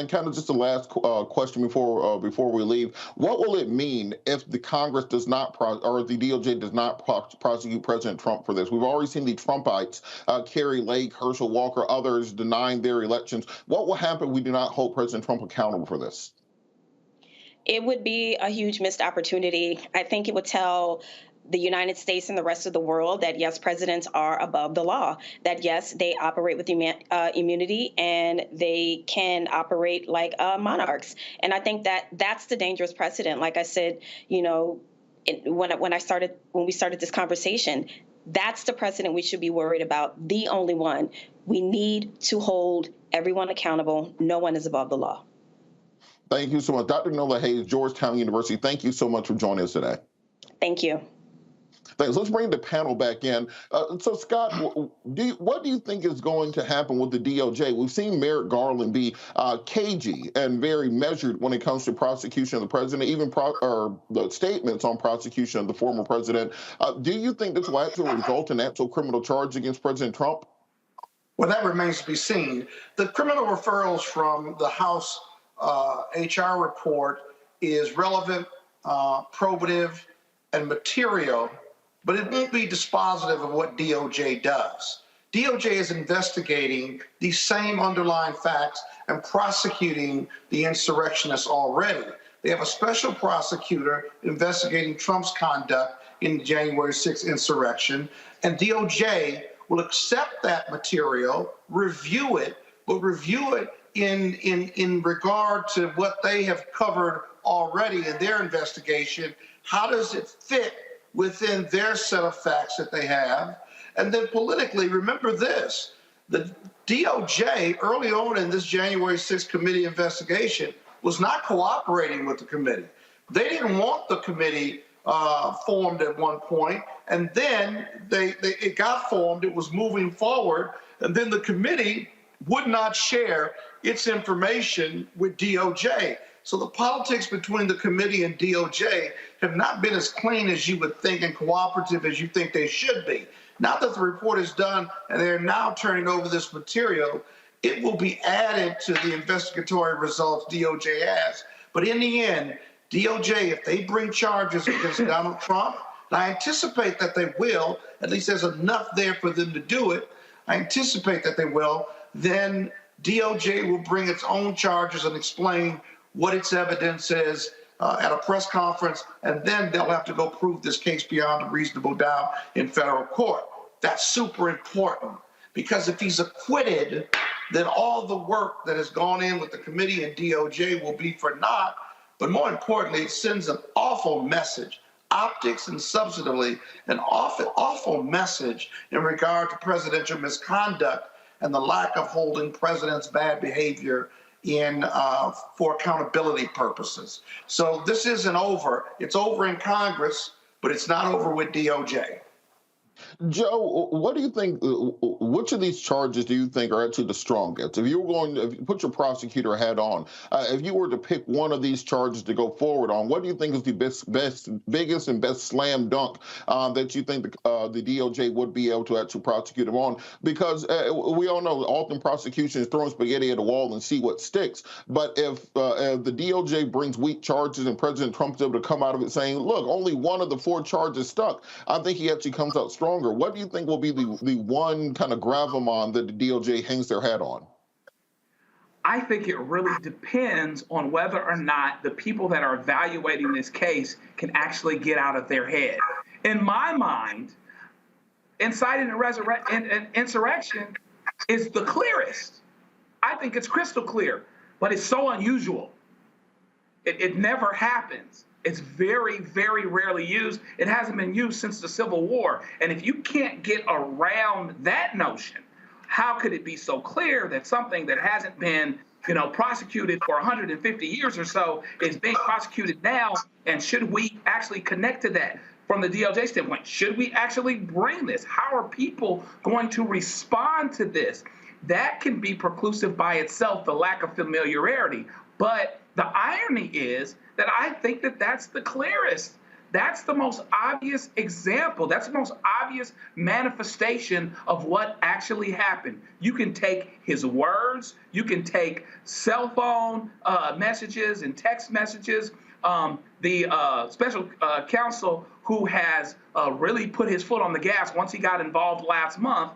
kind of just the last question before we leave. What will it mean if the Congress does not or the DOJ does not prosecute President Trump for this? We've already seen the Trumpites, Carrie Lake, Herschel Walker, others denying their elections. What will happen if we do not hold President Trump accountable for this? It would be a huge missed opportunity. I think it would tell the United States and the rest of the world that, yes, presidents are above the law, that, yes, they operate with immunity and they can operate like monarchs. And I think that that's the dangerous precedent. Like I said, when we started this conversation, that's the precedent we should be worried about, the only one. We need to hold everyone accountable. No one is above the law. Thank you so much. Dr. Nola Haynes, Georgetown University, thank you so much for joining us today. Thank you. Thanks. Let's bring the panel back in. So, Scott, what do you think is going to happen with the DOJ? We've seen Merrick Garland be cagey and very measured when it comes to prosecution of the president, even the statements on prosecution of the former president. Do you think this will actually result in actual criminal charge against President Trump? Well, that remains to be seen. The criminal referrals from the House HR report is relevant, probative, and material but it won't be dispositive of what DOJ does. DOJ is investigating these same underlying facts and prosecuting the insurrectionists already. They have a special prosecutor investigating Trump's conduct in the January 6th insurrection, and DOJ will accept that material, review it, but review it in regard to what they have covered already in their investigation. How does it fit within their set of facts that they have? And then politically, remember this, the DOJ early on in this January 6th committee investigation was not cooperating with the committee. They didn't want the committee formed at one point, and then it got formed, it was moving forward, and then the committee would not share its information with DOJ. So the politics between the committee and DOJ have not been as clean as you would think and cooperative as you think they should be. Now that the report is done and they're now turning over this material, it will be added to the investigatory results DOJ has. But in the end, DOJ, if they bring charges against Donald Trump, and I anticipate that they will, at least there's enough there for them to do it, I anticipate that they will, then DOJ will bring its own charges and explain what its evidence is at a press conference, and then they'll have to go prove this case beyond a reasonable doubt in federal court. That's super important, because if he's acquitted, then all the work that has gone in with the committee and DOJ will be for naught. But more importantly, it sends an awful message, optics and substantively, an awful message in regard to presidential misconduct and the lack of holding president's bad behavior for accountability purposes. So this isn't over. It's over in Congress, but it's not over with DOJ. Joe, what do you think, which of these charges do you think are actually the strongest? If you put your prosecutor hat on, if you were to pick one of these charges to go forward on, what do you think is the biggest and best slam dunk that you think the DOJ would be able to actually prosecute him on? Because we all know often prosecution is throwing spaghetti at a wall and see what sticks. But if the DOJ brings weak charges and President Trump's able to come out of it saying, look, only one of the 4 charges stuck, I think he actually comes out stronger. What do you think will be the one kind of gravamon that the DOJ hangs their hat on? I think it really depends on whether or not the people that are evaluating this case can actually get out of their head. In my mind, inciting an insurrection is the clearest. I think it's crystal clear, but it's so unusual. It never happens. It's very, very rarely used. It hasn't been used since the Civil War. And if you can't get around that notion, how could it be so clear that something that hasn't been, prosecuted for 150 years or so is being prosecuted now? And should we actually connect to that from the DOJ standpoint? Should we actually bring this? How are people going to respond to this? That can be preclusive by itself, the lack of familiarity. But the irony is that I think that that's the clearest. That's the most obvious example. That's the most obvious manifestation of what actually happened. You can take his words. You can take cell phone messages and text messages. The special counsel who has really put his foot on the gas once he got involved last month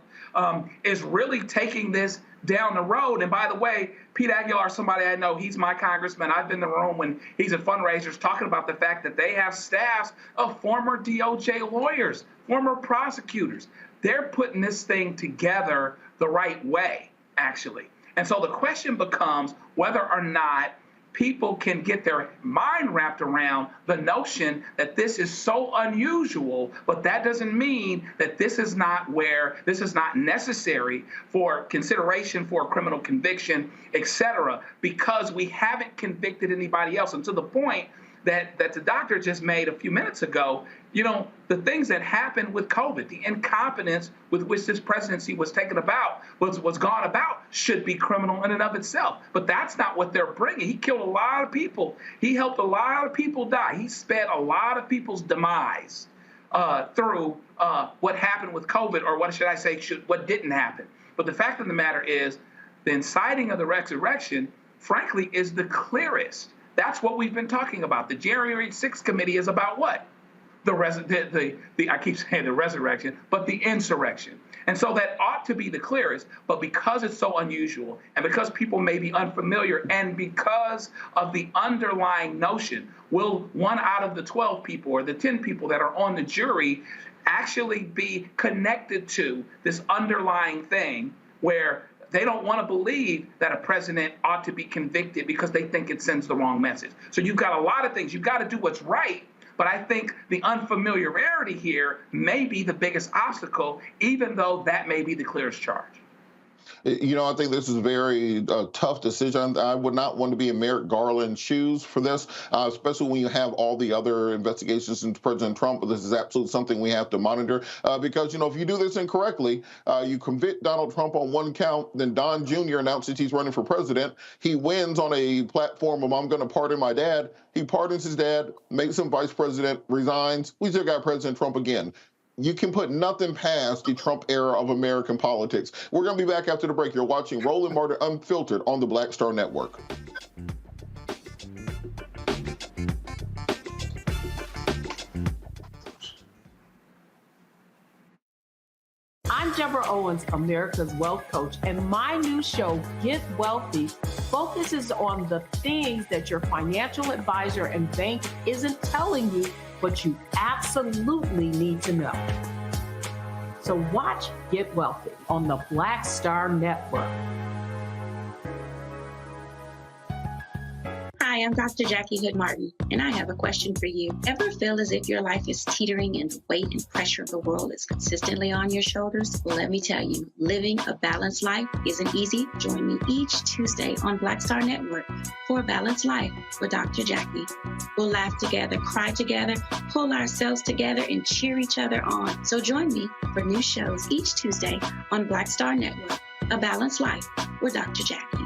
is really taking this down the road. And by the way, Pete Aguilar, somebody I know, he's my congressman. I've been in the room when he's at fundraisers talking about the fact that they have staffs of former DOJ lawyers, former prosecutors. They're putting this thing together the right way, actually. And so the question becomes whether or not people can get their mind wrapped around the notion that this is so unusual, but that doesn't mean that this is not necessary for consideration for a criminal conviction, et cetera, because we haven't convicted anybody else. And to the point that the doctor just made a few minutes ago, the things that happened with COVID, the incompetence with which this presidency was gone about should be criminal in and of itself. But that's not what they're bringing. He killed a lot of people. He helped a lot of people die. He sped a lot of people's demise through what happened with COVID, or what should I say, what didn't happen. But the fact of the matter is, the inciting of the resurrection, frankly, is the clearest. That's what we've been talking about. The January 6th committee is about what? I keep saying the resurrection, but the insurrection. And so that ought to be the clearest, but because it's so unusual, and because people may be unfamiliar, and because of the underlying notion, will 1 out of the 12 people or the 10 people that are on the jury actually be connected to this underlying thing where they don't want to believe that a president ought to be convicted because they think it sends the wrong message. So you've got a lot of things. You've got to do what's right. But I think the unfamiliarity here may be the biggest obstacle, even though that may be the clearest charge. You know, I think this is a very tough decision. I would not want to be in Merrick Garland's shoes for this, especially when you have all the other investigations into President Trump. This is absolutely something we have to monitor because, you know, if you do this incorrectly, you convict Donald Trump on one count, then Don Jr. announces he's running for president. He wins on a platform of I'm going to pardon my dad. He pardons his dad, makes him vice president, resigns. We still got President Trump again. You can put nothing past the Trump era of American politics. We're going to be back after the break. You're watching Roland Martin Unfiltered on the Black Star Network. I'm Deborah Owens, America's Wealth Coach, and my new show, Get Wealthy, focuses on the things that your financial advisor and bank isn't telling you, but you absolutely need to know. So watch Get Wealthy on the Black Star Network. Hi, I'm Dr. Jackie Hood Martin, and I have a question for you. Ever feel as if your life is teetering and the weight and pressure of the world is consistently on your shoulders? Well, let me tell you, living a balanced life isn't easy. Join me each Tuesday on Black Star Network for A Balanced Life with Dr. Jackie. We'll laugh together, cry together, pull ourselves together, and cheer each other on. So join me for new shows each Tuesday on Black Star Network, A Balanced Life with Dr. Jackie.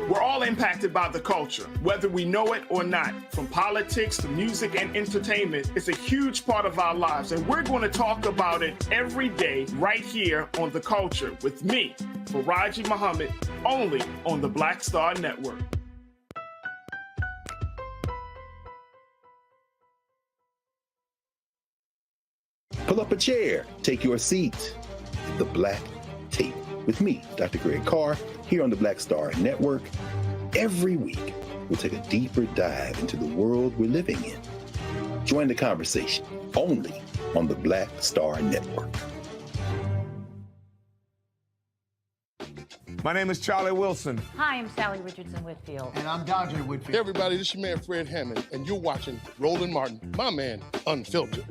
We're all impacted by the culture, whether we know it or not. From politics to music and entertainment, it's a huge part of our lives, and we're going to talk about it every day right here on The Culture with me, Faraji Muhammad, only on the Black Star Network. Pull up a chair, take your seat. The Black Tape with me, Dr. Greg Carr, here on the Black Star Network. Every week, we'll take a deeper dive into the world we're living in. Join the conversation only on the Black Star Network. My name is Charlie Wilson. Hi, I'm Sally Richardson Whitfield. And I'm Dondre Whitfield. Hey everybody, this is your man Fred Hammond, and you're watching Roland Martin, my man, Unfiltered.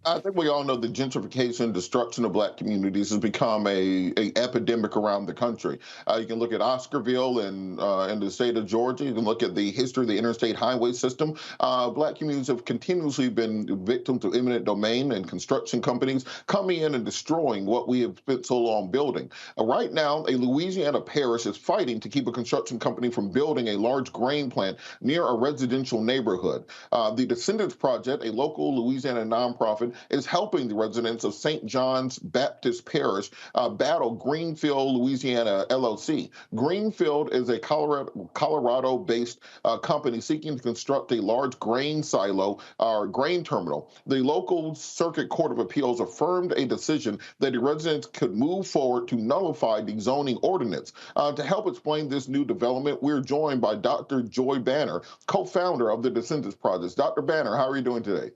I think we all know the gentrification, destruction of black communities has become a epidemic around the country. You can look at Oscarville in the state of Georgia. You can look at the history of the interstate highway system. Black communities have continuously been victims to eminent domain and construction companies coming in and destroying what we have spent so long building. Right now, a Louisiana parish is fighting to keep a construction company from building a large grain plant near a residential neighborhood. The Descendants Project, a local Louisiana nonprofit, is helping the residents of St. John's Baptist Parish battle Greenfield, Louisiana LLC. Greenfield is a Colorado-based company seeking to construct a large grain silo or grain terminal. The local Circuit Court of Appeals affirmed a decision that the residents could move forward to nullify the zoning ordinance. To help explain this new development, we're joined by Dr. Joy Banner, co-founder of the Descendants Project. Dr. Banner, how are you doing today?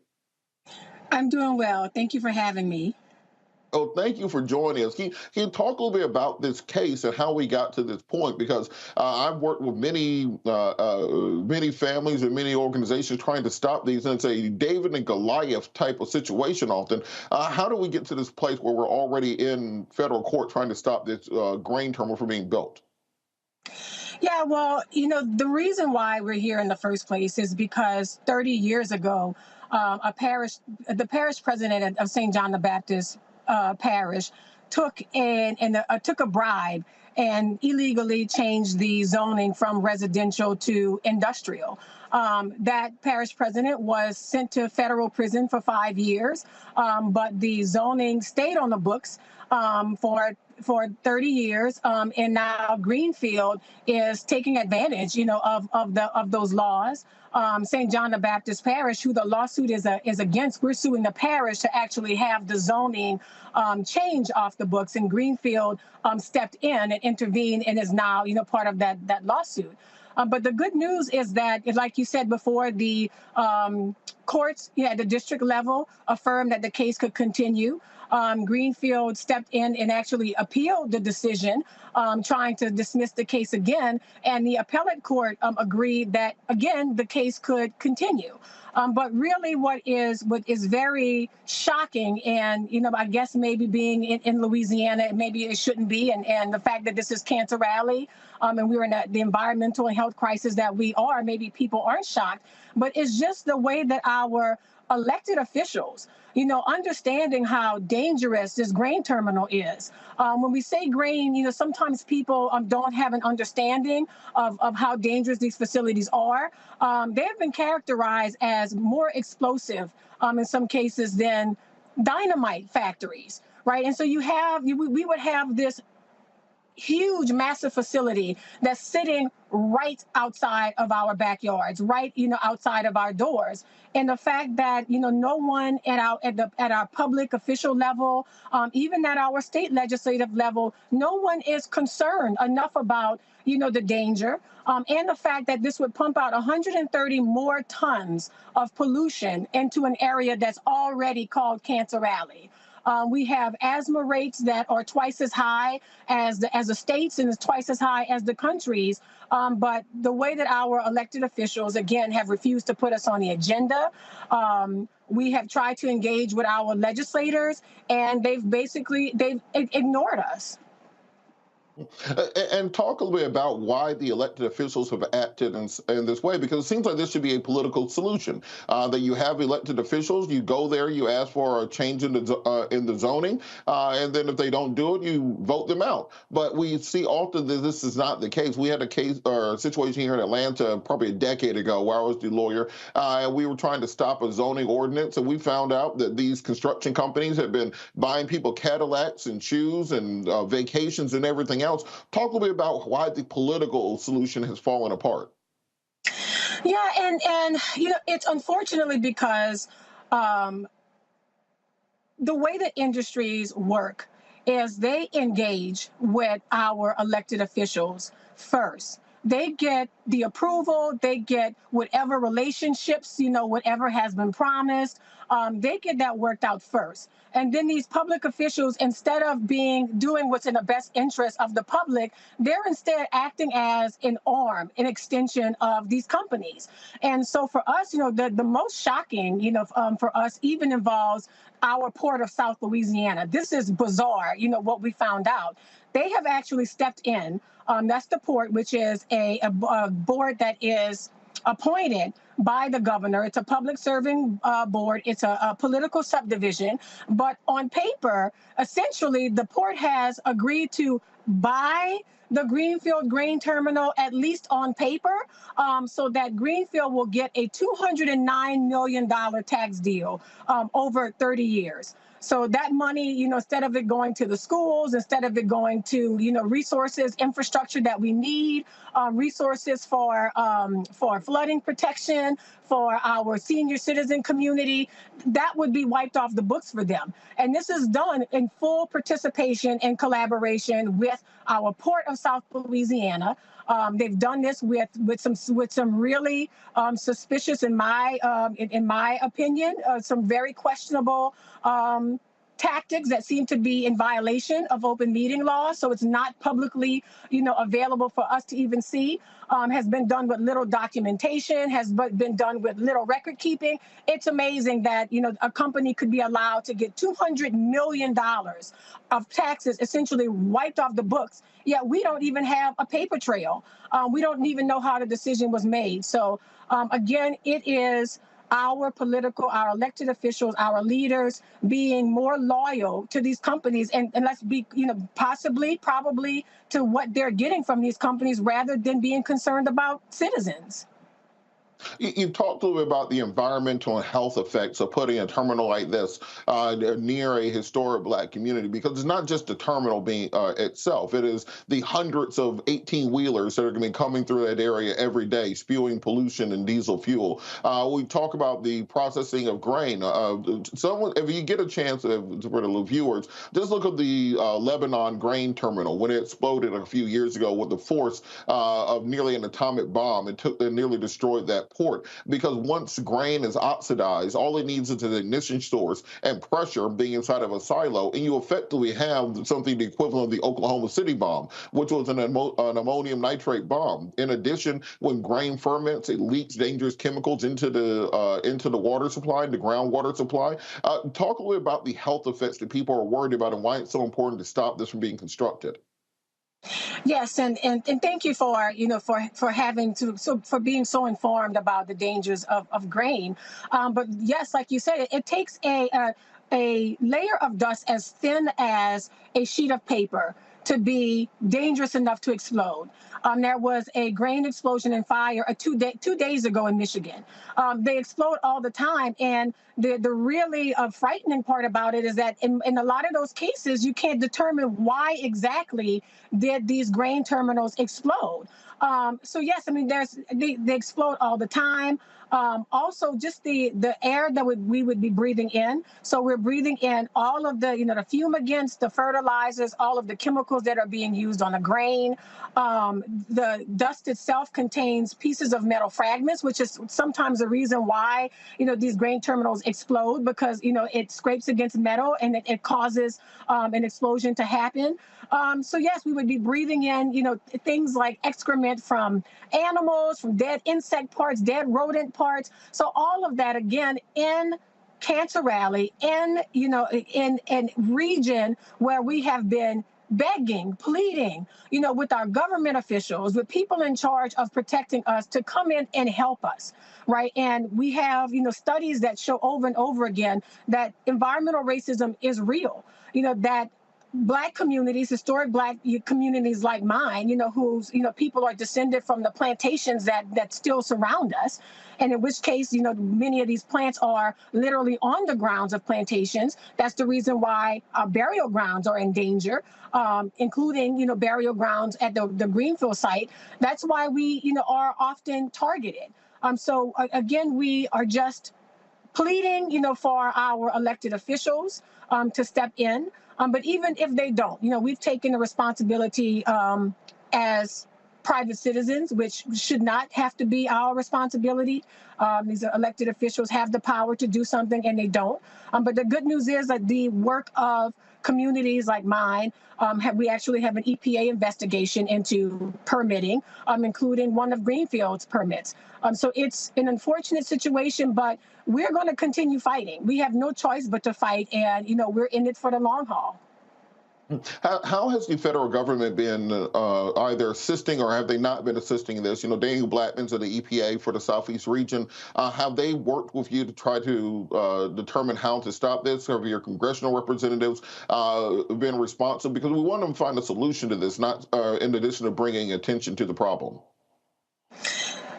I'm doing well. Thank you for having me. Oh, thank you for joining us. Can you talk a little bit about this case and how we got to this point? Because I've worked with many families and many organizations trying to stop these, and it's a David and Goliath type of situation often. How do we get to this place where we're already in federal court trying to stop this grain terminal from being built? Yeah, well, the reason why we're here in the first place is because 30 years ago, the parish president of St. John the Baptist Parish took a bribe and illegally changed the zoning from residential to industrial. That parish president was sent to federal prison for 5 years, but the zoning stayed on the books for 30 years, and now Greenfield is taking advantage, of those laws. St. John the Baptist Parish, who the lawsuit is against, we're suing the parish to actually have the zoning change off the books, and Greenfield stepped in and intervened and is now, part of that lawsuit. But the good news is that, like you said before, the courts at the district level affirmed that the case could continue. Greenfield stepped in and actually appealed the decision, trying to dismiss the case again. And the appellate court agreed that, again, the case could continue. But really what is very shocking, and, I guess maybe being in Louisiana, maybe it shouldn't be, and the fact that this is Cancer Rally, and we're in the environmental and health crisis that we are, maybe people aren't shocked, but it's just the way that our elected officials, understanding how dangerous this grain terminal is. When we say grain, sometimes people don't have an understanding of how dangerous these facilities are. They have been characterized as more explosive in some cases than dynamite factories, right? And so we would have this huge, massive facility that's sitting right outside of our backyards, right, outside of our doors. And the fact that, no one at our public official level, even at our state legislative level, no one is concerned enough about, the danger, and the fact that this would pump out 130 more tons of pollution into an area that's already called Cancer Alley. We have asthma rates that are twice as high as the states and is twice as high as the countries. But the way that our elected officials, again, have refused to put us on the agenda, we have tried to engage with our legislators, and they've ignored us. And talk a little bit about why the elected officials have acted in this way, because it seems like this should be a political solution. That you have elected officials, you go there, you ask for a change in the zoning, and then if they don't do it, you vote them out. But we see often that this is not the case. We had a case or a situation here in Atlanta probably a decade ago where I was the lawyer, and we were trying to stop a zoning ordinance, and we found out that these construction companies had been buying people Cadillacs and shoes and vacations and everything else. Talk a little bit about why the political solution has fallen apart. Yeah, and it's unfortunately because the way that industries work is they engage with our elected officials first. They get the approval, they get whatever relationships, whatever has been promised, they get that worked out first. And then these public officials, instead of doing what's in the best interest of the public, they're instead acting as an arm, an extension of these companies. And so for us, the most shocking, for us even involves our port of South Louisiana. This is bizarre, what we found out. They have actually stepped in. That's the port, which is a board that is appointed by the governor. It's a public serving board. It's a political subdivision. But on paper, essentially, the port has agreed to buy the Greenfield grain terminal, at least on paper, so that Greenfield will get a $209 million tax deal over 30 years. So that money, instead of it going to the schools, instead of it going to, resources, infrastructure that we need, resources for flooding protection, for our senior citizen community, that would be wiped off the books for them. And this is done in full participation and collaboration with our Port of South Louisiana. They've done this with some really suspicious, in my opinion, some very questionable tactics that seem to be in violation of open meeting law. So it's not publicly, available for us to even see. Has been done with little documentation, has been done with little record keeping. It's amazing that, a company could be allowed to get $200 million of taxes essentially wiped off the books, yet we don't even have a paper trail. We don't even know how the decision was made. So again, it is our elected officials, our leaders being more loyal to these companies and let's be, probably to what they're getting from these companies rather than being concerned about citizens. You talked a little bit about the environmental and health effects of putting a terminal like this near a historic Black community, because it's not just the terminal being itself. It is the hundreds of 18-wheelers that are going to be coming through that area every day, spewing pollution and diesel fuel. We talk about the processing of grain. If you get a chance for the viewers, just look at the Lebanon grain terminal when it exploded a few years ago with the force of nearly an atomic bomb. It nearly destroyed that port, because once grain is oxidized, all it needs is an ignition source and pressure being inside of a silo, and you effectively have something the equivalent of the Oklahoma City bomb, which was an ammonium nitrate bomb. In addition, when grain ferments, it leaks dangerous chemicals into the water supply, the groundwater supply. Talk a little about the health effects that people are worried about and why it's so important to stop this from being constructed. Yes, and thank you for being so informed about the dangers of grain. But yes, like you said, it takes a layer of dust as thin as a sheet of paper to be dangerous enough to explode. There was a grain explosion and fire 2 days ago in Michigan. They explode all the time, and the really frightening part about it is that in a lot of those cases, you can't determine why exactly did these grain terminals explode. So yes, I mean, they explode all the time. Also, just the air that we would be breathing in. So we're breathing in all of the fumigants, the fertilizers, all of the chemicals that are being used on the grain. The dust itself contains pieces of metal fragments, which is sometimes the reason why these grain terminals explode, because it scrapes against metal and it causes an explosion to happen. So yes, we would be breathing in things like excrement from animals, from dead insect parts, dead rodent parts. So all of that, again, in Cancer Alley, in region where we have been begging, pleading, with our government officials, with people in charge of protecting us, to come in and help us, right? And we have, studies that show over and over again that environmental racism is real, that Black communities, historic Black communities like mine, whose, people are descended from the plantations that still surround us. And in which case, many of these plants are literally on the grounds of plantations. That's the reason why our burial grounds are in danger, including, burial grounds at the Greenfield site. That's why we, are often targeted. So again, we are just pleading, for our elected officials to step in. But even if they don't, we've taken the responsibility as private citizens, which should not have to be our responsibility. These elected officials have the power to do something, and they don't. But the good news is that the work of communities like mine, we actually have an EPA investigation into permitting, including one of Greenfield's permits. So it's an unfortunate situation, but we're going to continue fighting. We have no choice but to fight, and we're in it for the long haul. How has the federal government been either assisting or have they not been assisting in this? Daniel Blackman's of the EPA for the Southeast region. Have they worked with you to try to determine how to stop this? Have your congressional representatives been responsive? Because we want them to find a solution to this, not in addition to bringing attention to the problem.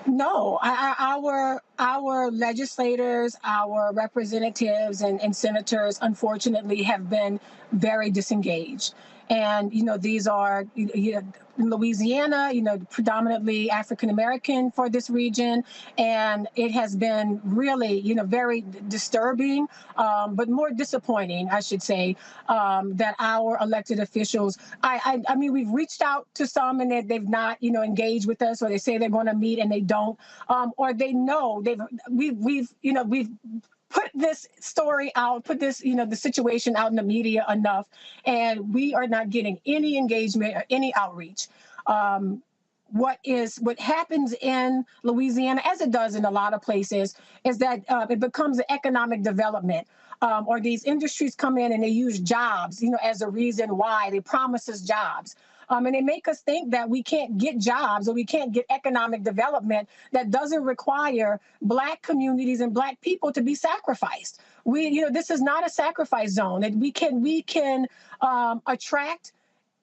No, our legislators, our representatives and senators, unfortunately, have been very disengaged. And, these are Louisiana, predominantly African-American for this region. And it has been really, very disturbing, but more disappointing, I should say, that our elected officials, I mean, we've reached out to some and they've not, engaged with us, or they say they're going to meet and they don't, or they know we've put this story out, put this, the situation out in the media enough, and we are not getting any engagement or any outreach. What happens in Louisiana, as it does in a lot of places, is that it becomes an economic development. or these industries come in and they use jobs, as a reason why they promise us jobs. And they make us think that we can't get jobs or we can't get economic development that doesn't require Black communities and Black people to be sacrificed. This is not a sacrifice zone. And we can attract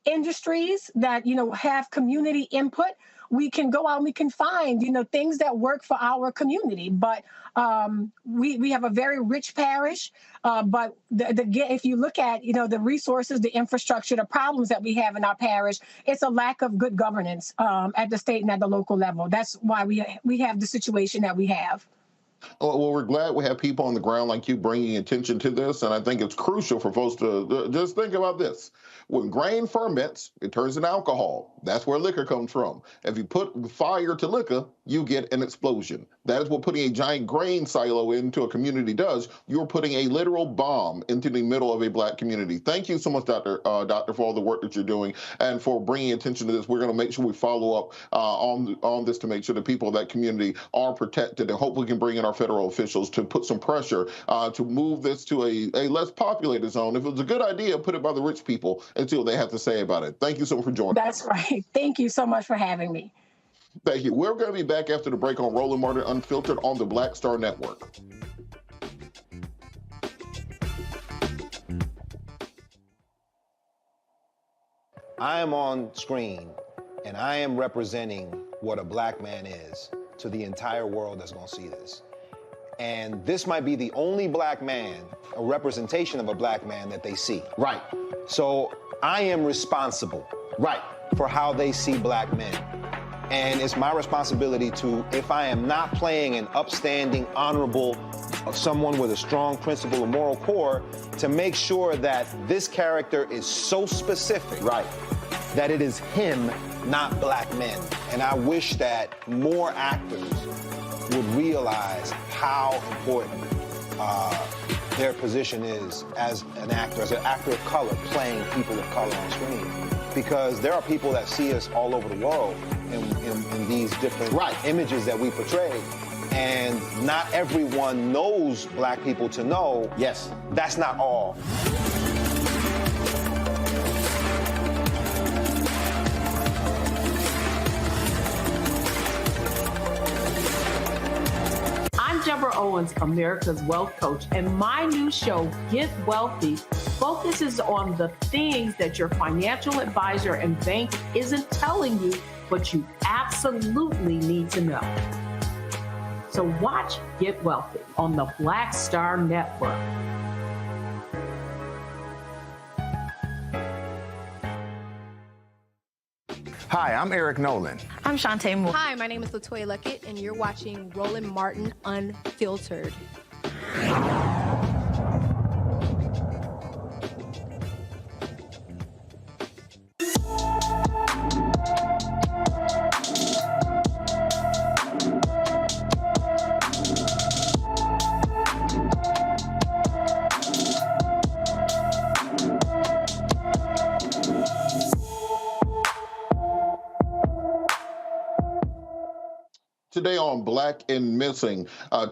industries that, have community input. We can go out and we can find, things that work for our community. But we have a very rich parish. But if you look at, the resources, the infrastructure, the problems that we have in our parish, it's a lack of good governance at the state and at the local level. That's why we have the situation that we have. Well, we're glad we have people on the ground like you bringing attention to this, and I think it's crucial for folks to just think about this. When grain ferments, it turns into alcohol. That's where liquor comes from. If you put fire to liquor, you get an explosion. That is what putting a giant grain silo into a community does. You're putting a literal bomb into the middle of a Black community. Thank you so much, Doctor, for all the work that you're doing and for bringing attention to this. We're going to make sure we follow up on this to make sure the people of that community are protected, and hopefully we can bring in our federal officials to put some pressure to move this to a less populated zone. If it was a good idea, put it by the rich people and see what they have to say about it. Thank you so much for joining. That's right. Thank you so much for having me. Thank you. We're going to be back after the break on Roland Martin Unfiltered on the Black Star Network. I am on screen, and I am representing what a Black man is to the entire world that's going to see this. And this might be the only Black man, a representation of a Black man that they see. Right. So I am responsible. Right. For how they see Black men. And it's my responsibility to, if I am not playing an upstanding, honorable, someone with a strong principle or moral core, to make sure that this character is so specific, right, that it is him, not Black men. And I wish that more actors would realize how important their position is as an actor of color, playing people of color on screen. Because there are people that see us all over the world in these different images that we portray. And not everyone knows Black people to know, yes, that's not all. I'm Deborah Owens, America's Wealth Coach, and my new show, Get Wealthy, focuses on the things that your financial advisor and bank isn't telling you, but you absolutely need to know. So watch Get Wealthy on the Black Star Network. Hi, I'm Eric Nolan. I'm Shantae Moore. Hi, my name is LaToya Luckett, and you're watching Roland Martin Unfiltered. Today on Black and Missing,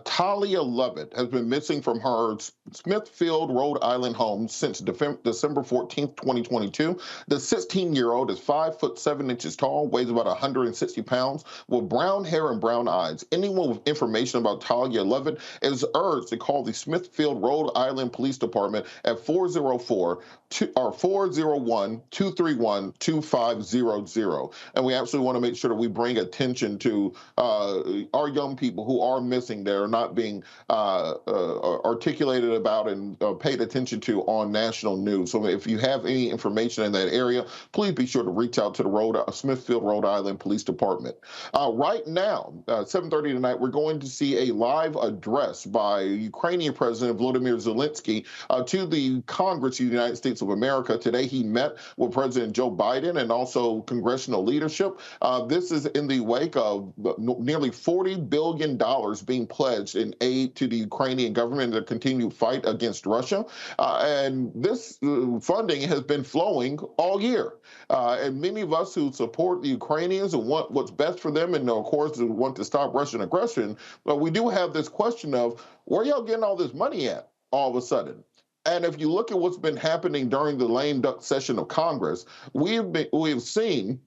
Talia Lovett has been missing from her Smithfield, Rhode Island home since December 14th, 2022. The 16-year-old is 5'7" tall, weighs about 160 pounds, with brown hair and brown eyes. Anyone with information about Talia Lovett is urged to call the Smithfield, Rhode Island Police Department at 404-231-25500. And we absolutely want to make sure that we bring attention to our young people who are missing, that are not being articulated about and paid attention to on national news. So if you have any information in that area, please be sure to reach out to the Smithfield, Rhode Island Police Department. Right now, 7:30 tonight, we're going to see a live address by Ukrainian President Volodymyr Zelensky to the Congress of the United States of America. Today, he met with President Joe Biden and also congressional leadership. This is in the wake of nearly $40 billion being pledged in aid to the Ukrainian government in the continued fight against Russia. And this funding has been flowing all year. And many of us who support the Ukrainians and want what's best for them, and of course want to stop Russian aggression, but we do have this question of, where y'all getting all this money at? all of a sudden. And if you look at what's been happening during the lame duck session of Congress, we've seen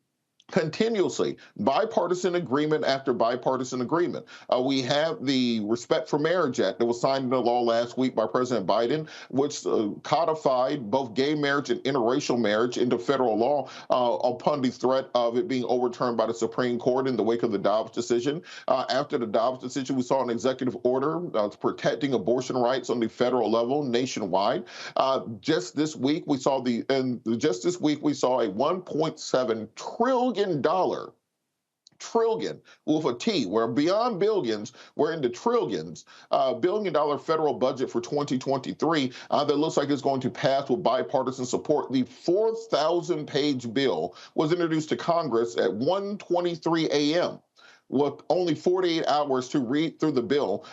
continuously bipartisan agreement after bipartisan agreement. We have the Respect for Marriage Act that was signed into law last week by President Biden, which codified both gay marriage and interracial marriage into federal law upon the threat of it being overturned by the Supreme Court in the wake of the Dobbs decision. After the Dobbs decision, we saw an executive order protecting abortion rights on the federal level nationwide. Just this week, we saw a $1.7 trillion with a T. We're beyond billions. We're into trillions. $1 billion federal budget for 2023 that looks like it's going to pass with bipartisan support. The 4,000-page bill was introduced to Congress at 1:23 a.m. with only 48 hours to read through the bill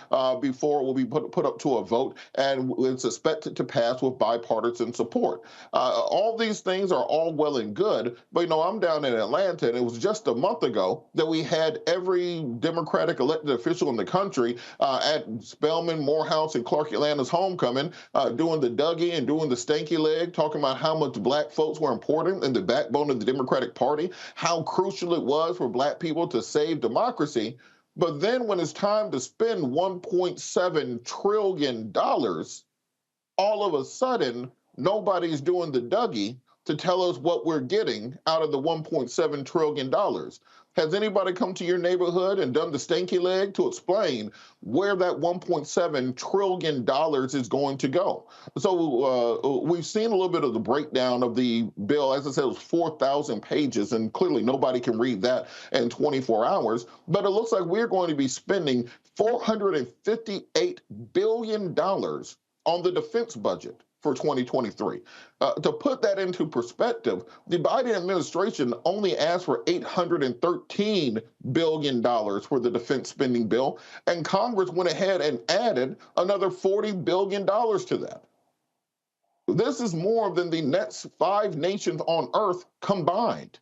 before it will be put up to a vote, and it's expected to pass with bipartisan support. All these things are all well and good, but I'm down in Atlanta, and it was just a month ago that we had every Democratic elected official in the country at Spelman, Morehouse, and Clark Atlanta's homecoming doing the Dougie and doing the stanky leg, talking about how much black folks were important and the backbone of the Democratic Party, how crucial it was for black people to save democracy. But then when it's time to spend $1.7 trillion, all of a sudden, nobody's doing the Dougie to tell us what we're getting out of the $1.7 trillion. Has anybody come to your neighborhood and done the stanky leg to explain where that $1.7 trillion is going to go? So we've seen a little bit of the breakdown of the bill. As I said, it was 4,000 pages, and clearly nobody can read that in 24 hours. But it looks like we're going to be spending $458 billion on the defense budget for 2023. To put that into perspective, the Biden administration only asked for $813 billion for the defense spending bill, and Congress went ahead and added another $40 billion to that. This is more than the next 5 nations on earth combined.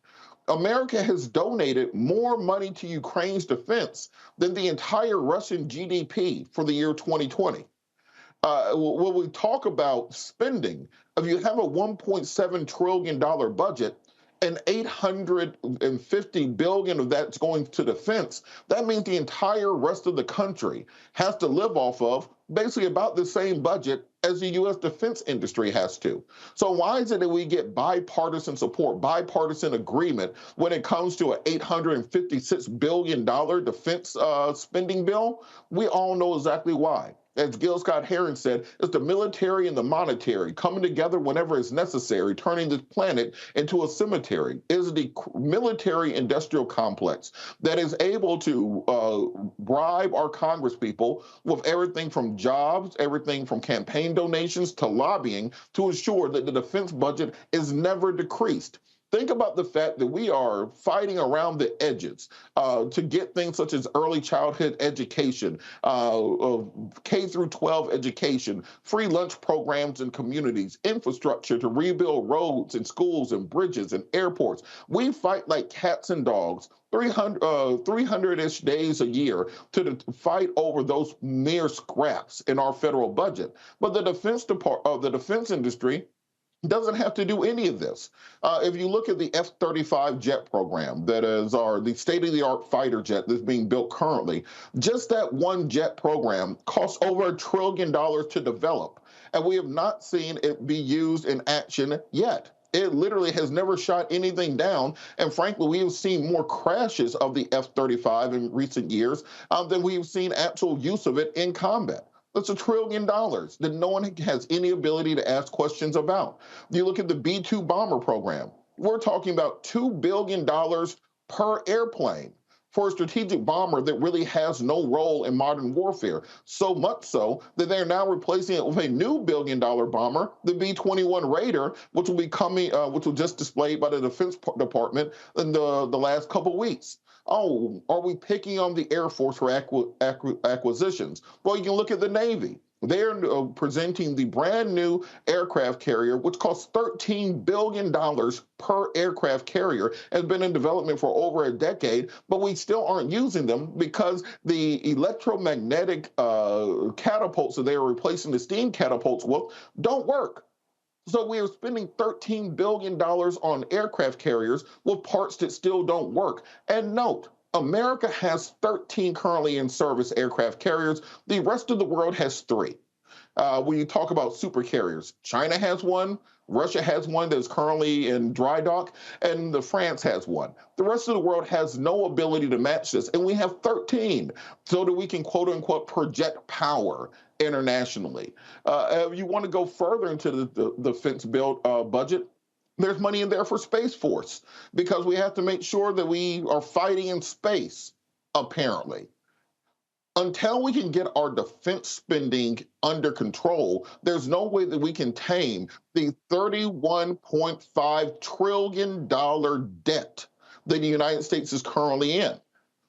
America has donated more money to Ukraine's defense than the entire Russian GDP for the year 2020. When we talk about spending, if you have a $1.7 trillion budget and $850 billion of that's going to defense, that means the entire rest of the country has to live off of basically about the same budget as the U.S. defense industry has to. So why is it that we get bipartisan support, bipartisan agreement when it comes to an $856 billion defense spending bill? We all know exactly why. As Gil Scott-Heron said, it's the military and the monetary coming together whenever it's necessary, turning this planet into a cemetery. It is the military-industrial complex that is able to bribe our congresspeople with everything from jobs, everything from campaign donations to lobbying to ensure that the defense budget is never decreased. Think about the fact that we are fighting around the edges to get things such as early childhood education, K through 12 education, free lunch programs in communities, infrastructure to rebuild roads and schools and bridges and airports. We fight like cats and dogs 300-ish days a year to fight over those mere scraps in our federal budget. But the defense industry doesn't have to do any of this. If you look at the F-35 jet program, that is the state-of-the-art fighter jet that's being built currently, just that one jet program costs over $1 trillion to develop, and we have not seen it be used in action yet. It literally has never shot anything down, and frankly, we have seen more crashes of the F-35 in recent years than we've seen actual use of it in combat. That's $1 trillion that no one has any ability to ask questions about. You look at the B-2 bomber program. We're talking about $2 billion per airplane for a strategic bomber that really has no role in modern warfare. So much so that they're now replacing it with a new $1 billion bomber, the B-21 Raider, which will be coming, which was just displayed by the Defense Department in the last couple weeks. Oh, are we picking on the Air Force for acquisitions? Well, you can look at the Navy. They're presenting the brand new aircraft carrier, which costs $13 billion per aircraft carrier, has been in development for over a decade, but we still aren't using them because the electromagnetic catapults that they are replacing the steam catapults with don't work. So we are spending $13 billion on aircraft carriers with parts that still don't work. And note, America has 13 currently in service aircraft carriers. The rest of the world has 3. When you talk about super carriers, China has one, Russia has one that's currently in dry dock, and France has one. The rest of the world has no ability to match this, and we have 13, so that we can quote unquote project power internationally. If you want to go further into the defense build budget, there's money in there for Space Force, because we have to make sure that we are fighting in space, apparently. Until we can get our defense spending under control, there's no way that we can tame the $31.5 trillion debt that the United States is currently in,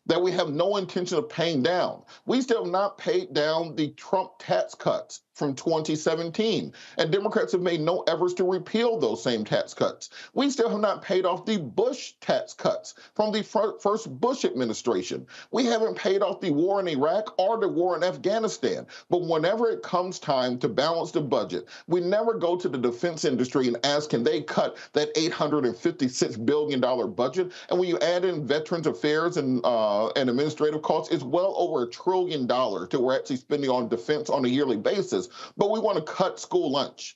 that we have no intention of paying down. We still have not paid down the Trump tax cuts from 2017, and Democrats have made no efforts to repeal those same tax cuts. We still have not paid off the Bush tax cuts from the first Bush administration. We haven't paid off the war in Iraq or the war in Afghanistan. But whenever it comes time to balance the budget, we never go to the defense industry and ask, can they cut that $856 billion budget? And when you add in Veterans Affairs and administrative costs, it's well over $1 trillion that we're actually spending on defense on a yearly basis. But we want to cut school lunch.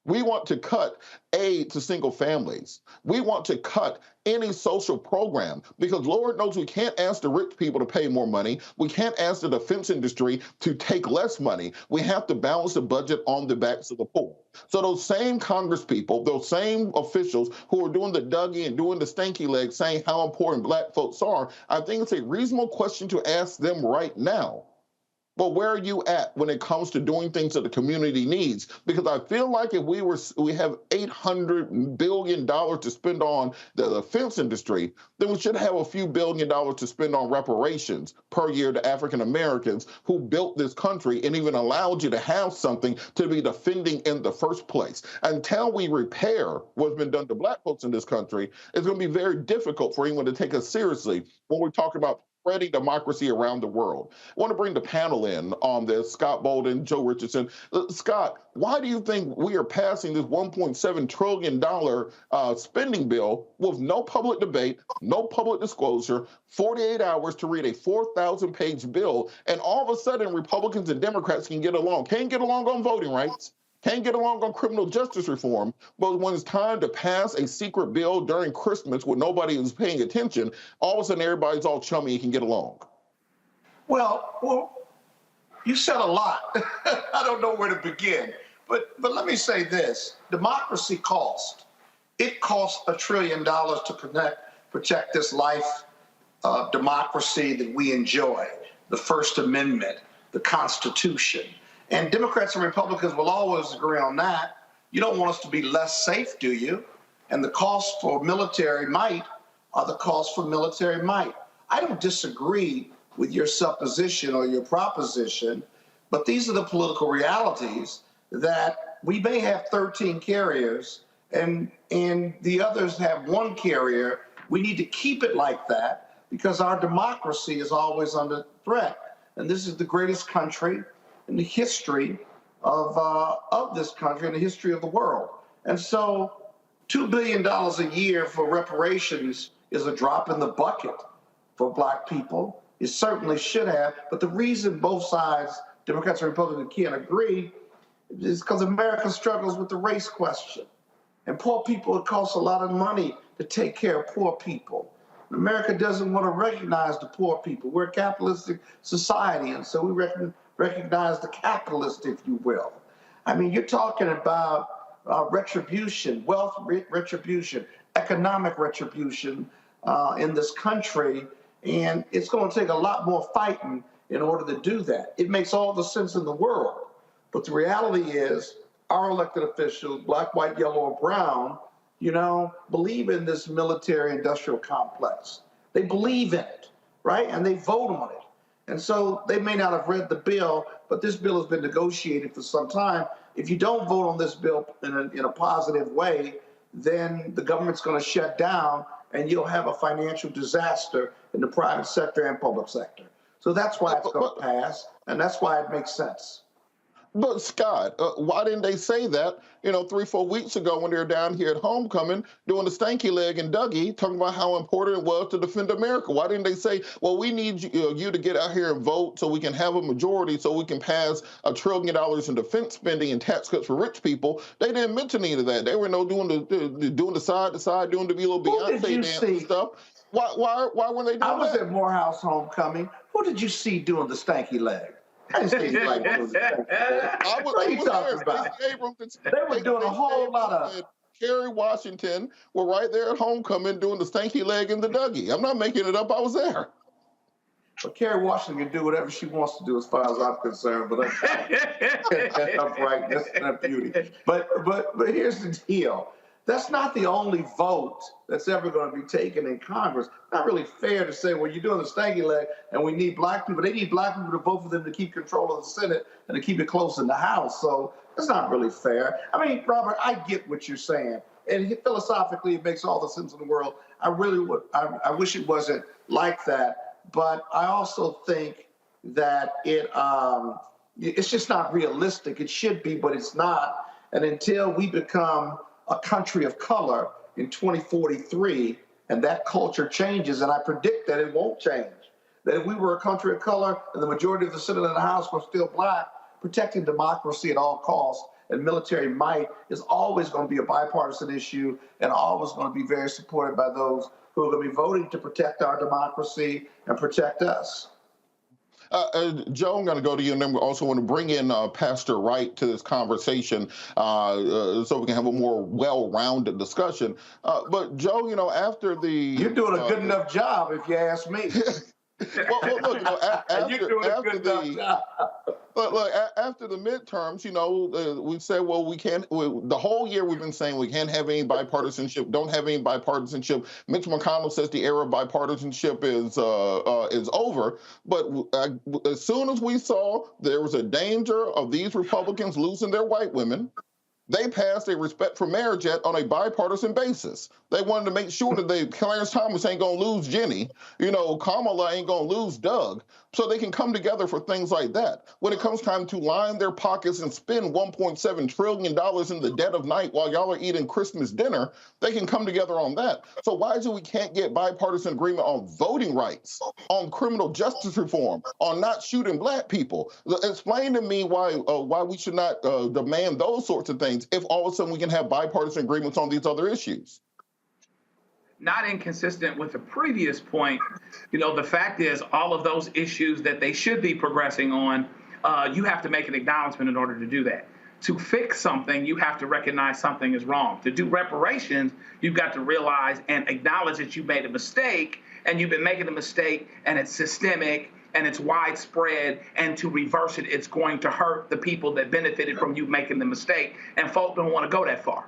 We want to cut aid to single families. We want to cut any social program, because Lord knows we can't ask the rich people to pay more money. We can't ask the defense industry to take less money. We have to balance the budget on the backs of the poor. So those same Congress people, those same officials who are doing the Dougie and doing the stanky leg saying how important black folks are, I think it's a reasonable question to ask them right now. But where are you at when it comes to doing things that the community needs? Because I feel like if we have $800 billion to spend on the defense industry, then we should have a few $1 billion to spend on reparations per year to African Americans who built this country and even allowed you to have something to be defending in the first place. Until we repair what's been done to black folks in this country, it's going to be very difficult for anyone to take us seriously when we're talking about spreading democracy around the world. I want to bring the panel in on this, Scott Bolden, Joe Richardson. Scott, why do you think we are passing this $1.7 trillion spending bill with no public debate, no public disclosure, 48 hours to read a 4,000-page bill, and all of a sudden Republicans and Democrats can get along? Can't get along on voting rights, can't get along on criminal justice reform, but when it's time to pass a secret bill during Christmas when nobody is paying attention, all of a sudden everybody's all chummy and can get along. Well, you said a lot. I don't know where to begin. But let me say this. Democracy costs. It costs $1 trillion to protect this life of democracy that we enjoy, the First Amendment, the Constitution. And Democrats and Republicans will always agree on that. You don't want us to be less safe, do you? And the costs for military might are the costs for military might. I don't disagree with your supposition or your proposition, but these are the political realities that we may have 13 carriers and the others have one carrier. We need to keep it like that because our democracy is always under threat. And this is the greatest country in the history of this country, in the history of the world. And so $2 billion a year for reparations is a drop in the bucket for black people. It certainly should have, but the reason both sides, Democrats and Republicans, can't agree is because America struggles with the race question. And poor people, it costs a lot of money to take care of poor people. America doesn't want to recognize the poor people. We're a capitalistic society, and so we recognize the capitalist, if you will. I mean, you're talking about retribution, wealth retribution, economic retribution in this country, and it's going to take a lot more fighting in order to do that. It makes all the sense in the world, but the reality is our elected officials, black, white, yellow, or brown, believe in this military-industrial complex. They believe in it, right? And they vote on it. And so they may not have read the bill, but this bill has been negotiated for some time. If you don't vote on this bill in a positive way, then the government's going to shut down and you'll have a financial disaster in the private sector and public sector. So that's why it's going to pass, and that's why it makes sense. But Scott, why didn't they say that, 3-4 weeks ago when they were down here at homecoming doing the stanky leg and Dougie, talking about how important it was to defend America? Why didn't they say, well, we need you to get out here and vote so we can have a majority so we can pass $1 trillion in defense spending and tax cuts for rich people? They didn't mention any of that. They were doing the side to side, doing the little Beyonce dance and stuff. Why weren't they doing that? I was at Morehouse homecoming. Who did you see doing the stanky leg? I didn't see anybody doing the stanky leg. What are you talking about? They were doing a whole lot of... Kerry Washington were right there at homecoming doing the stanky leg and the Dougie. I'm not making it up. I was there. But Kerry Washington can do whatever she wants to do as far as I'm concerned. But uprightness and beauty. But here's the deal. That's not the only vote that's ever going to be taken in Congress. Not really fair to say, well, you're doing the stanky leg and we need black people. They need black people to vote for them to keep control of the Senate and to keep it close in the House. So that's not really fair. I mean, Robert, I get what you're saying. And philosophically, it makes all the sense in the world. I wish it wasn't like that. But I also think that it's just not realistic. It should be, but it's not. And until we become a country of color in 2043, and that culture changes, and I predict that it won't change. That if we were a country of color and the majority of the Senate and the House were still black, protecting democracy at all costs and military might is always going to be a bipartisan issue and always going to be very supported by those who are going to be voting to protect our democracy and protect us. Joe, I'm going to go to you, and then we also want to bring in Pastor Wright to this conversation so we can have a more well-rounded discussion. But Joe, after the... You're doing a good enough job, if you ask me. well, look, you're doing a good enough job. Look, after the midterms, we said, well, we can't. The whole year we've been saying we can't have any bipartisanship. Don't have any bipartisanship. Mitch McConnell says the era of bipartisanship is over. But as soon as we saw there was a danger of these Republicans losing their white women, they passed a Respect for Marriage Act on a bipartisan basis. They wanted to make sure that Clarence Thomas ain't going to lose Jenny. Kamala ain't going to lose Doug. So they can come together for things like that. When it comes time to line their pockets and spend $1.7 trillion in the dead of night while y'all are eating Christmas dinner, they can come together on that. So why is it we can't get bipartisan agreement on voting rights, on criminal justice reform, on not shooting black people? Explain to me why we should not demand those sorts of things if all of a sudden we can have bipartisan agreements on these other issues. Not inconsistent with the previous point. The fact is all of those issues that they should be progressing on, you have to make an acknowledgement in order to do that. To fix something, you have to recognize something is wrong. To do reparations, you've got to realize and acknowledge that you made a mistake, and you've been making a mistake, and it's systemic, and it's widespread, and to reverse it, it's going to hurt the people that benefited from you making the mistake, and folk don't want to go that far,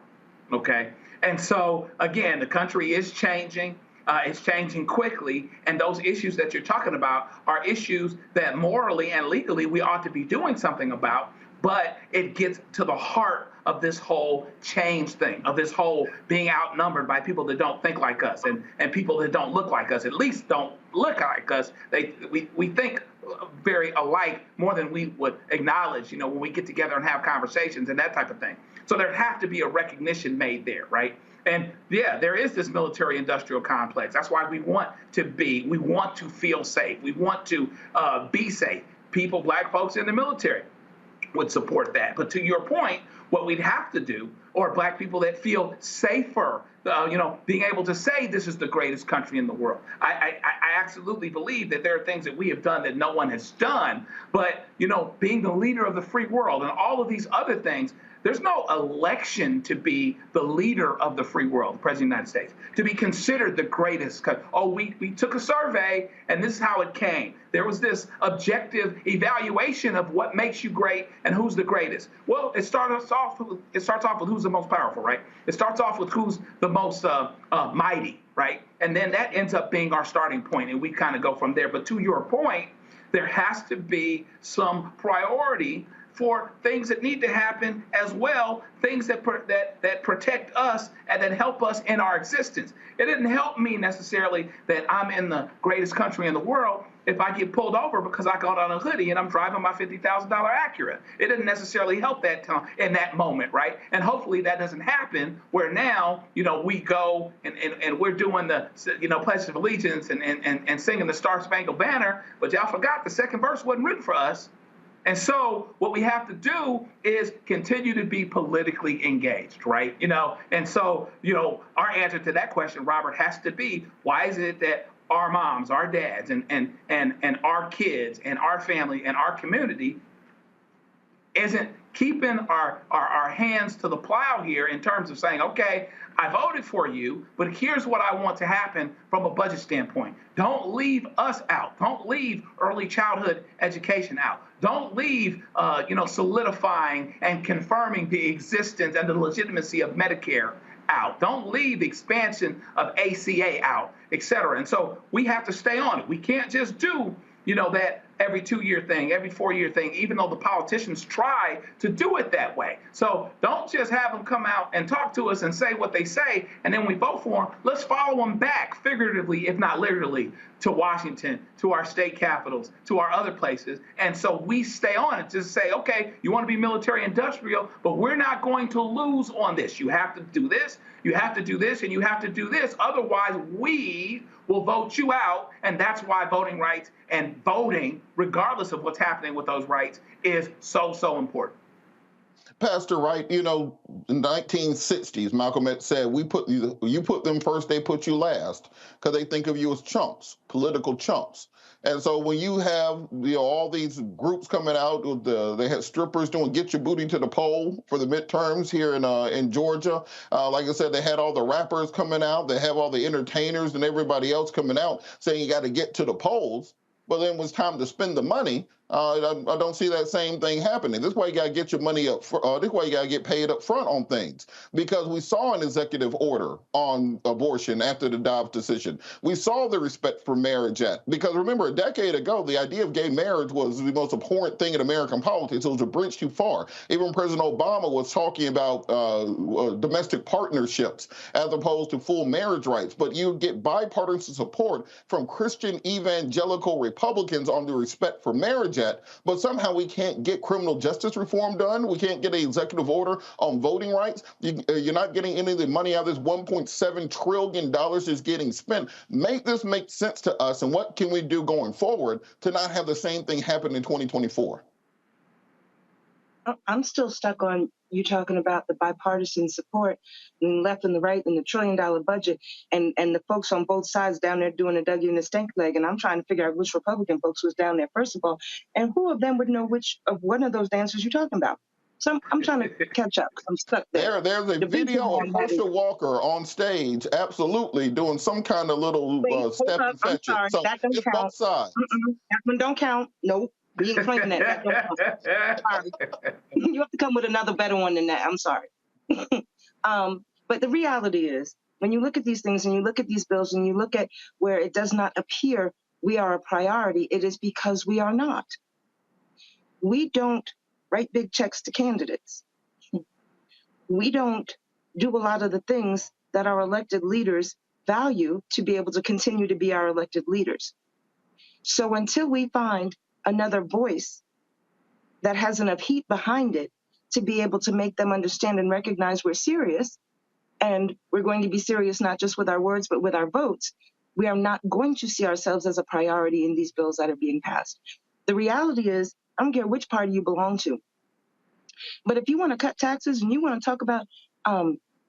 okay? And so, again, the country is changing. It's changing quickly. And those issues that you're talking about are issues that morally and legally we ought to be doing something about. But it gets to the heart of this whole change thing, of this whole being outnumbered by people that don't think like us and people that don't look like us, at least don't look like us. We think very alike more than we would acknowledge, when we get together and have conversations and that type of thing. So there have to be a recognition made there, right? And yeah, there is this military industrial complex. That's why we want to feel safe. We want to be safe. People, black folks in the military would support that. But to your point, what we'd have to do, or black people that feel safer, being able to say this is the greatest country in the world. I absolutely believe that there are things that we have done that no one has done. But, being the leader of the free world and all of these other things, there's no election to be the leader of the free world, the President of the United States, to be considered the greatest. Oh, we took a survey, and this is how it came. There was this objective evaluation of what makes you great and who's the greatest. Well, it starts off with who's the most powerful, right? It starts off with who's the most mighty, right? And then that ends up being our starting point, and we kind of go from there. But to your point, there has to be some priority for things that need to happen as well, things that protect us and that help us in our existence. It didn't help me necessarily that I'm in the greatest country in the world if I get pulled over because I got on a hoodie and I'm driving my $50,000 Acura. It didn't necessarily help that time in that moment, right? And hopefully that doesn't happen where now, we go and we're doing the, Pledge of Allegiance and singing the Star Spangled Banner, but y'all forgot the second verse wasn't written for us. And so what we have to do is continue to be politically engaged, right? And so, our answer to that question, Robert, has to be, why is it that our moms, our dads, and our kids and our family and our community isn't keeping our hands to the plow here in terms of saying, okay, I voted for you, but here's what I want to happen from a budget standpoint. Don't leave us out. Don't leave early childhood education out. Don't leave, solidifying and confirming the existence and the legitimacy of Medicare out. Don't leave the expansion of ACA out, et cetera. And so we have to stay on it. We can't just do, that every 2-year thing, every 4-year thing, even though the politicians try to do it that way. So don't just have them come out and talk to us and say what they say, and then we vote for them. Let's follow them back, figuratively, if not literally, to Washington, to our state capitals, to our other places. And so we stay on it. Just say, okay, you want to be military industrial, but we're not going to lose on this. You have to do this, you have to do this, and you have to do this. Otherwise, we will vote you out. And that's why voting rights and voting, regardless of what's happening with those rights, is so, so important. Pastor Wright, in the 1960s, Malcolm X said, you put them first, they put you last, because they think of you as chumps, political chumps. And so when you have all these groups coming out, they had strippers doing "Get Your Booty to the Poll" for the midterms here in Georgia. Like I said, they had all the rappers coming out. They have all the entertainers and everybody else coming out saying you got to get to the polls. But then when it's time to spend the money, I don't see that same thing happening. This is why you got to get your money up. This is why you got to get paid up front on things. Because we saw an executive order on abortion after the Dobbs decision. We saw the Respect for Marriage Act. Because remember, a decade ago, the idea of gay marriage was the most abhorrent thing in American politics. It was a bridge too far. Even President Obama was talking about domestic partnerships as opposed to full marriage rights. But you get bipartisan support from Christian evangelical Republicans on the Respect for Marriage Act, but somehow we can't get criminal justice reform done. We can't get an executive order on voting rights. You're not getting any of the money out of this $1.7 trillion is getting spent. Make this make sense to us, and what can we do going forward to not have the same thing happen in 2024? I'm still stuck on you talking about the bipartisan support and left and the right and the $1 trillion budget and the folks on both sides down there doing a Dougie and a stink leg. And I'm trying to figure out which Republican folks was down there, first of all, and who of them would know which of one of those dancers you're talking about. So I'm trying to catch up because I'm stuck there. There's a video of Herschel Walker on stage, absolutely, doing some kind of little step and fetch it. So that don't it's count. both sides. That one don't count. Nope. We ain't playing that. That don't count. Sorry. You have to come with another better one than that. I'm sorry. But the reality is, when you look at these things and you look at these bills and you look at where it does not appear we are a priority, it is because we are not. We don't write big checks to candidates. We don't do a lot of the things that our elected leaders value to be able to continue to be our elected leaders. So until we find another voice that has enough heat behind it to be able to make them understand and recognize we're serious, and we're going to be serious not just with our words, but with our votes, we are not going to see ourselves as a priority in these bills that are being passed. The reality is, I don't care which party you belong to, but if you want to cut taxes and you want to talk about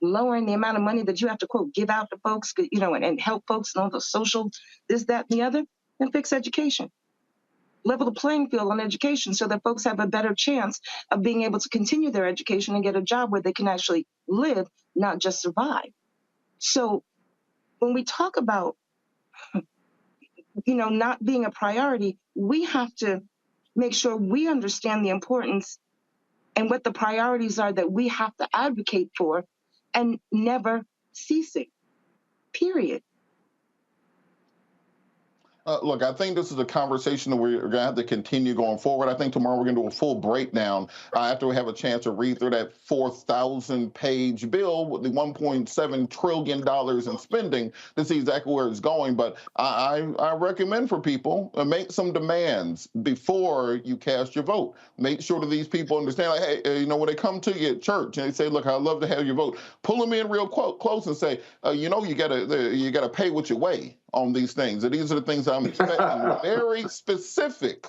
lowering the amount of money that you have to, quote, give out to folks, and help folks and all the social, this, that, and the other, then fix education. Level the playing field on education so that folks have a better chance of being able to continue their education and get a job where they can actually live, not just survive. So when we talk about, not being a priority, we have to make sure we understand the importance and what the priorities are that we have to advocate for and never ceasing, period. Look, I think this is a conversation that we're going to have to continue going forward. I think tomorrow we're going to do a full breakdown after we have a chance to read through that 4,000-page bill with the $1.7 trillion in spending to see exactly where it's going. But I recommend for people make some demands before you cast your vote. Make sure that these people understand, like, hey, you know, when they come to you at church and they say, look, I'd love to have your vote, pull them in real close and say, you know, you gotta pay what you weigh on these things. And these are the things I'm expecting. Very specific.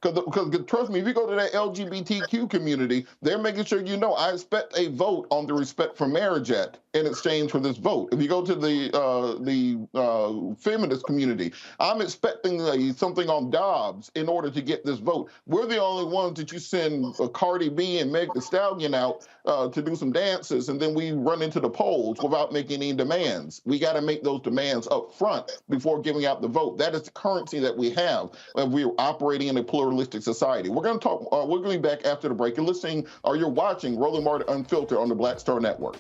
Because trust me, if you go to that LGBTQ community, they're making sure you know I expect a vote on the Respect for Marriage Act in exchange for this vote. If you go to the feminist community, I'm expecting something on Dobbs in order to get this vote. We're the only ones that you send Cardi B and Meg Thee Stallion out to do some dances, and then we run into the polls without making any demands. We got to make those demands up front before giving out the vote. That is the currency that we have, and we're operating in a pluralistic society. We're going to talk. We're going to be back after the break. You're listening, or you're watching Roland Martin Unfiltered on the Black Star Network.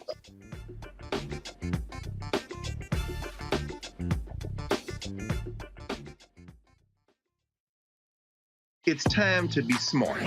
It's time to be smart.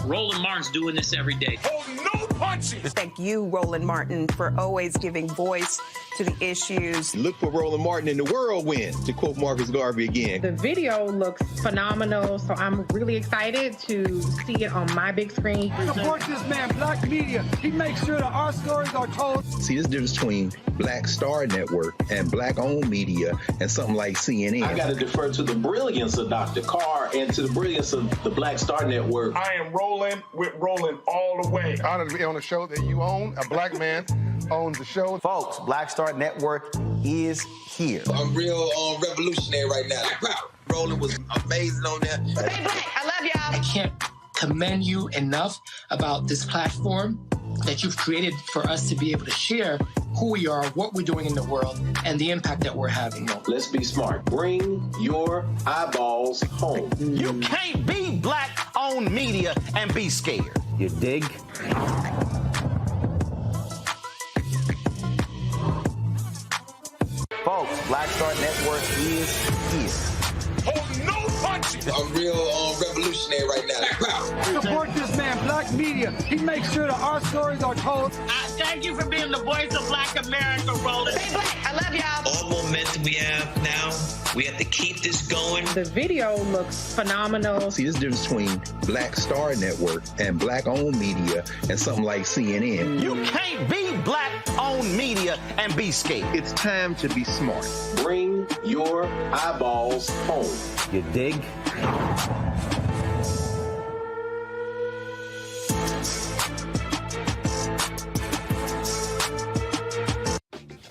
Roland Martin's doing this every day. Oh, no punches! Thank you, Roland Martin, for always giving voice to the issues. Look for Roland Martin in the whirlwind, to quote Marcus Garvey again. The video looks phenomenal, so I'm really excited to see it on my big screen. Support this man, Black media. He makes sure that our stories are told. See, this difference between Black Star Network and Black-owned media and something like CNN. I got to defer to the brilliance of Dr. Carr and to the brilliance of the Black Star Network. I am rolling with Roland all the way. Honored to be on a show that you own. A black man owns the show. Folks, Black Star Network is here. I'm real revolutionary right now. Roland was amazing on there. Stay black. I love y'all. I can't commend you enough about this platform that you've created for us to be able to share who we are, what we're doing in the world, and the impact that we're having. Let's be smart. Bring your eyeballs home. You can't be Black-owned media and be scared. You dig? Folks, Black Star Network is here. Oh, no punches! I'm real revolutionary right now. Support this man, Black media. He makes sure that our stories are told. Thank you for being the voice of Black America, Roland. Stay black. I love y'all. All momentum we have now, we have to keep this going. The video looks phenomenal. See, this difference between Black Star Network and Black-owned media and something like CNN. You can't be Black-owned media and be scared. It's time to be smart. Bring your eyeballs home. You dig?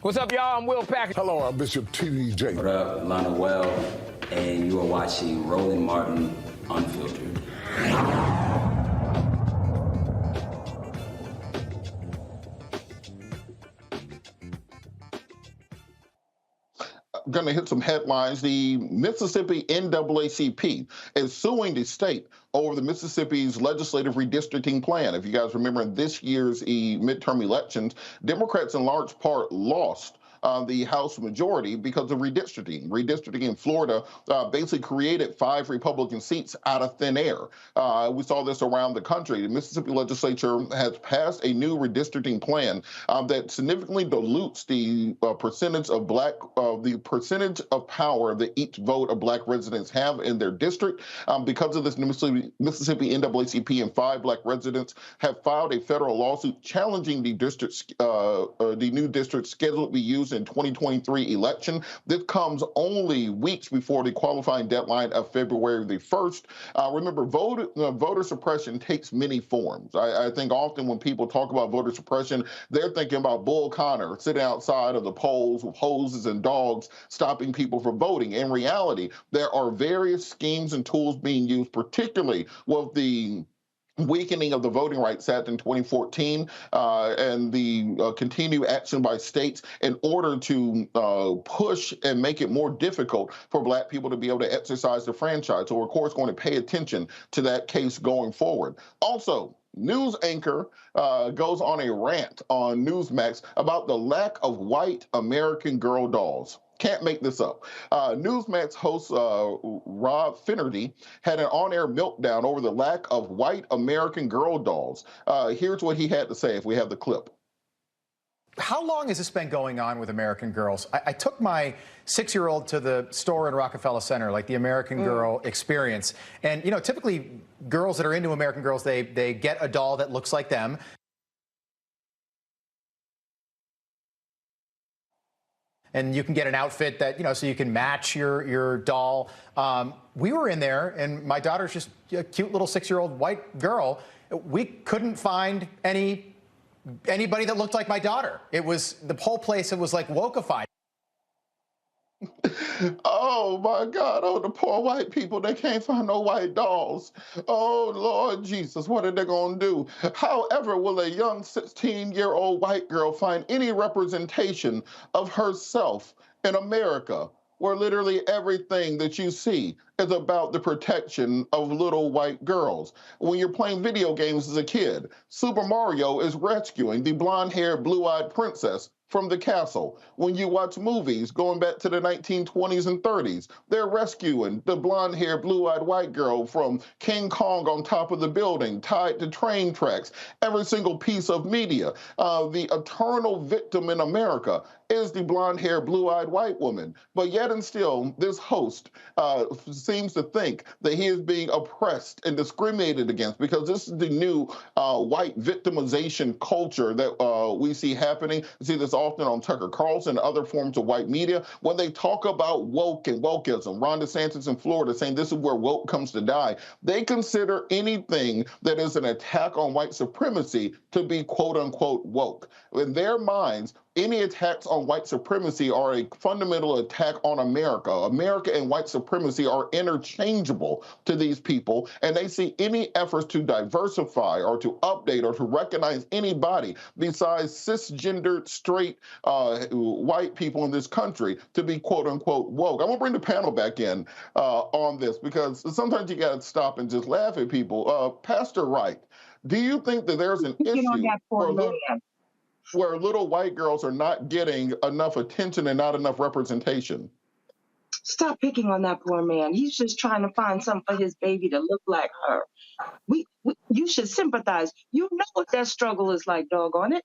What's up, y'all? I'm Will Packard. Hello, I'm Bishop T.D.J. What up, Lana Well, and you are watching Roland Martin Unfiltered. Going to hit some headlines. The Mississippi NAACP is suing the state over the Mississippi's legislative redistricting plan. If you guys remember, in this year's midterm elections, Democrats in large part lost the House majority because of redistricting. Redistricting in Florida basically created 5 Republican seats out of thin air. We saw this around the country. The Mississippi legislature has passed a new redistricting plan that significantly dilutes the percentage of the percentage of power that each vote of Black residents have in their district. Because of this, Mississippi NAACP and 5 Black residents have filed a federal lawsuit challenging the new district scheduled to be used in 2023 election. This comes only weeks before the qualifying deadline of February the 1st. Remember, voter suppression takes many forms. I think often when people talk about voter suppression, they're thinking about Bull Connor sitting outside of the polls with hoses and dogs stopping people from voting. In reality, there are various schemes and tools being used, particularly with the weakening of the Voting Rights Act in 2014 and the continued action by states in order to push and make it more difficult for Black people to be able to exercise the franchise. So we're, of course, going to pay attention to that case going forward. Also, news anchor goes on a rant on Newsmax about the lack of white American Girl dolls. Can't make this up. Newsmax host Rob Finnerty had an on-air meltdown over the lack of white American Girl dolls. Here's what he had to say if we have the clip. How long has this been going on with American Girls? I took my 6-year-old to the store in Rockefeller Center, like the American Girl experience. And, you know, typically girls that are into American Girls, they get a doll that looks like them. And you can get an outfit that, you know, so you can match your doll. We were in there, and my daughter's just a cute little 6-year-old white girl. We couldn't find anybody that looked like my daughter. It was the whole place. It was like wokeified. Oh my God! Oh, the poor white people, they can't find no white dolls. Oh Lord Jesus, what are they gonna do? However, will a young 16-year-old white girl find any representation of herself in America, where literally everything that you see is about the protection of little white girls? When you're playing video games as a kid, Super Mario is rescuing the blonde-haired, blue-eyed princess from the castle. When you watch movies going back to the 1920s and 30s, they're rescuing the blonde-haired, blue-eyed white girl from King Kong on top of the building, tied to train tracks. Every single piece of media, the eternal victim in America is the blonde-haired, blue-eyed white woman. But yet and still, this host seems to think that he is being oppressed and discriminated against, because this is the new white victimization culture that we see happening. You see this often on Tucker Carlson and other forms of white media. When they talk about woke and wokeism, Ron DeSantis in Florida saying this is where woke comes to die, they consider anything that is an attack on white supremacy to be quote-unquote woke. In their minds, any attacks on white supremacy are a fundamental attack on America. America and white supremacy are interchangeable to these people, and they see any efforts to diversify or to update or to recognize anybody besides cisgendered, straight white people in this country to be quote-unquote woke. I'm gonna bring the panel back in on this, because sometimes you gotta stop and just laugh at people. Pastor Wright, do you think that there's an issue where little white girls are not getting enough attention and not enough representation? Stop picking on that poor man. He's just trying to find something for his baby to look like her. You should sympathize. You know what that struggle is like, doggone it.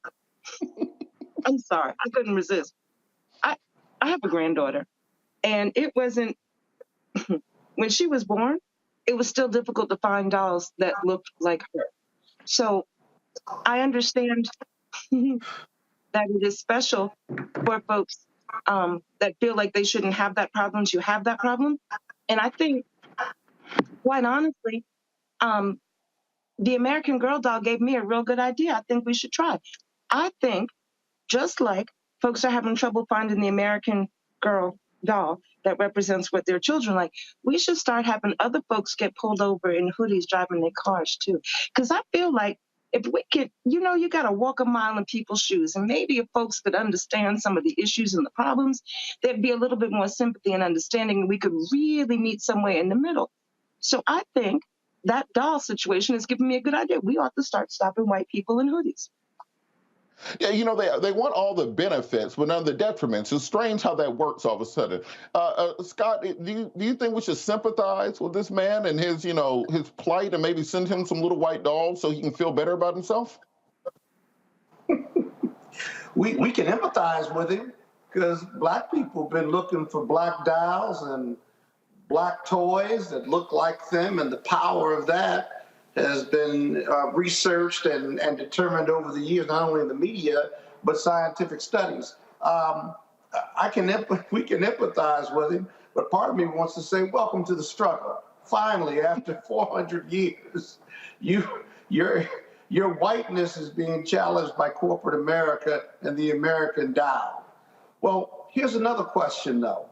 I'm sorry, I couldn't resist. I have a granddaughter, and it wasn't, when she was born, it was still difficult to find dolls that looked like her. So I understand that it is special for folks that feel like they shouldn't have that problem to have that problem. And I think, quite honestly, the American Girl doll gave me a real good idea. I think we should try. I think, just like folks are having trouble finding the American Girl doll that represents what their children like, we should start having other folks get pulled over in hoodies driving their cars too. Because I feel like if we could, you know, you got to walk a mile in people's shoes. And maybe if folks could understand some of the issues and the problems, there'd be a little bit more sympathy and understanding, and we could really meet somewhere in the middle. So I think that doll situation is giving me a good idea. We ought to start stopping white people in hoodies. Yeah, you know, they want all the benefits, but none of the detriments. It's strange how that works all of a sudden. Scott, do you think we should sympathize with this man and his, you know, his plight, and maybe send him some little white dolls so he can feel better about himself? We can empathize with him, because black people have been looking for black dolls and black toys that look like them, and the power of that has been researched and determined over the years, not only in the media, but scientific studies. We can empathize with him, but part of me wants to say, welcome to the struggle. Finally, after 400 years, your whiteness is being challenged by corporate America and the American doll. Well, here's another question, though.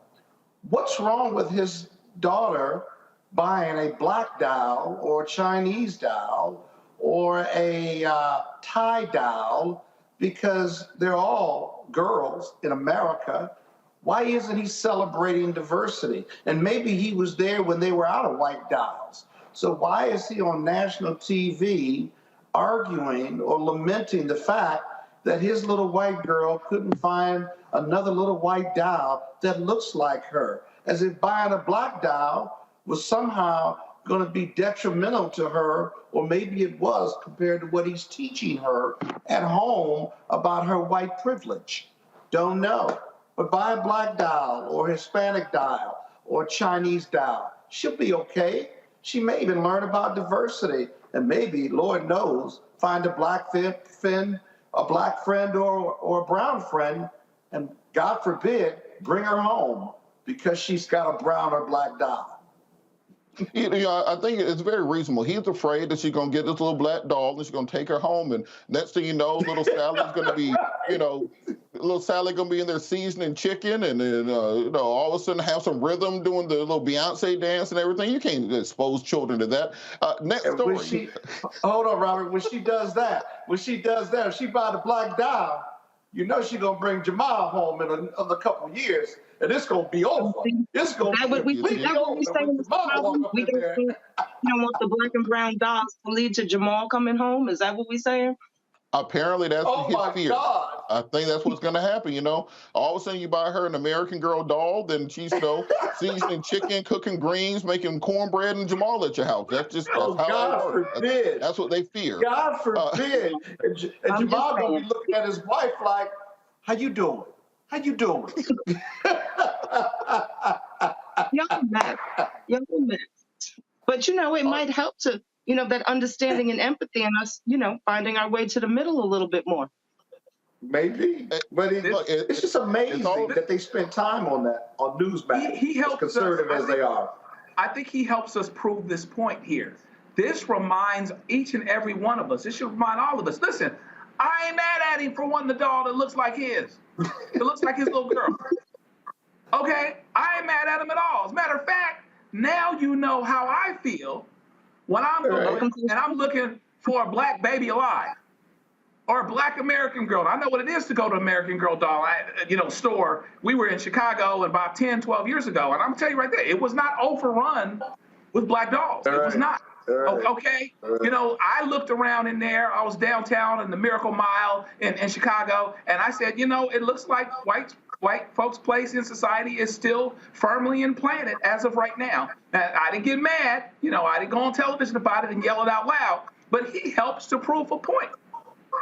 What's wrong with his daughter buying a black doll or a Chinese doll or a Thai doll, because they're all girls in America? Why isn't he celebrating diversity? And maybe he was there when they were out of white dolls. So why is he on national TV arguing or lamenting the fact that his little white girl couldn't find another little white doll that looks like her, as if buying a black doll was somehow going to be detrimental to her, or maybe it was compared to what he's teaching her at home about her white privilege. Don't know. But buy a black doll or Hispanic doll or Chinese doll. She'll be okay. She may even learn about diversity and maybe, Lord knows, find a black friend or a brown friend, and God forbid, bring her home because she's got a brown or black doll. You know, I think it's very reasonable. He's afraid that she's going to get this little black doll and she's going to take her home. And next thing you know, little Sally's going to be, little Sally going to be in there seasoning chicken and then, all of a sudden have some rhythm doing the little Beyonce dance and everything. You can't expose children to that. Next story. Hold on, Robert. When she does that, if she buy the black doll, she's going to bring Jamal home in a couple of years. And it's going to be over. It's going to be completely over. We don't want the black and brown dolls to lead to Jamal coming home. Is that what we're saying? Apparently, that's his fear. God. I think that's what's going to happen. All of a sudden, you buy her an American Girl doll, then she's seasoning chicken, cooking greens, making cornbread, and Jamal at your house. That's how God it works. forbid. That's what they fear. God forbid. And Jamal going to be looking at his wife like, "How you doing? How you doing?" Y'all mad. But it might help to, that understanding and empathy and us, finding our way to the middle a little bit more. Maybe. But it's just amazing that they spend time on that, on Newsmax, he helps as conservative as they are. I think he helps us prove this point here. This reminds each and every one of us. This should remind all of us. Listen, I ain't mad at him for wanting the doll that looks like his. It looks like his little girl. Okay? I ain't mad at him at all. As a matter of fact, now you know how I feel when I'm going and I'm looking for a black baby alive or a black American Girl. I know what it is to go to American Girl doll store. We were in Chicago about 10, 12 years ago, and I'm going to tell you right there, it was not overrun with black dolls. It was not. Okay? I looked around in there. I was downtown in the Miracle Mile in Chicago, and I said, it looks like white folks' place in society is still firmly implanted as of right now. I didn't get mad. I didn't go on television about it and yell it out loud, but he helps to prove a point.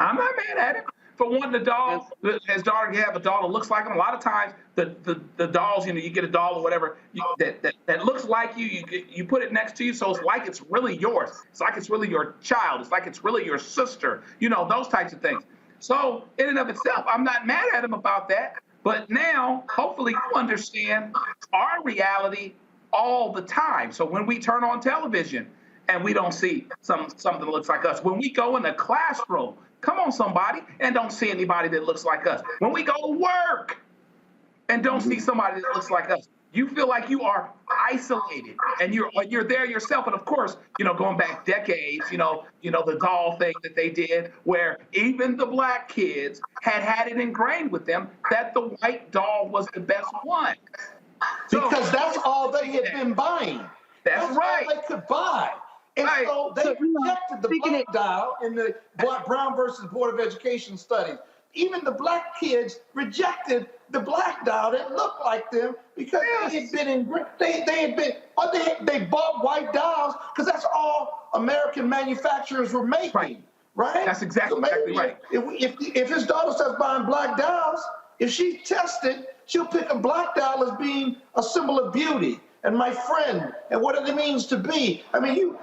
I'm not mad at him for wanting a doll. His daughter can have a doll that looks like him. A lot of times, the dolls, you get a doll or whatever that looks like you. You put it next to you, so it's like it's really yours. It's like it's really your child. It's like it's really your sister. Those types of things. So in and of itself, I'm not mad at him about that. But now, hopefully, you understand our reality all the time. So when we turn on television and we don't see something that looks like us, when we go in the classroom, come on, somebody, and don't see anybody that looks like us. When we go to work and don't see somebody that looks like us, you feel like you are isolated and you're there yourself. And of course, going back decades, the doll thing that they did where even the black kids had it ingrained with them that the white doll was the best one. Because that's all they had been buying. That's right. All they could buy. And so they rejected the black doll in the Brown versus Board of Education studies. Even the black kids rejected the black doll that looked like them because they had been they bought white dolls because that's all American manufacturers were making, right? That's exactly right. If his daughter starts buying black dolls, if she's tested, she'll pick a black doll as being a symbol of beauty and my friend and what it means to be. I mean,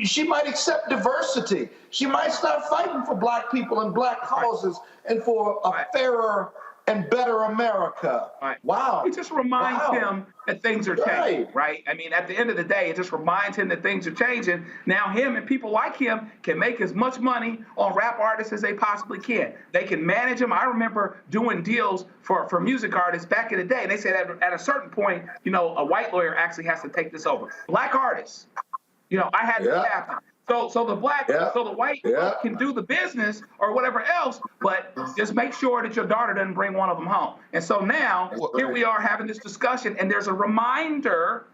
she might accept diversity. She might start fighting for black people and black causes and for a fairer and better America. Right. Wow. It just reminds him that things are changing, right? I mean, at the end of the day, it just reminds him that things are changing. Now him and people like him can make as much money on rap artists as they possibly can. They can manage them. I remember doing deals for music artists back in the day. And they said at a certain point, a white lawyer actually has to take this over. Black artists, I had this happen. So the white can do the business or whatever else, but just make sure that your daughter doesn't bring one of them home. And so now here we are having this discussion, and there's a reminder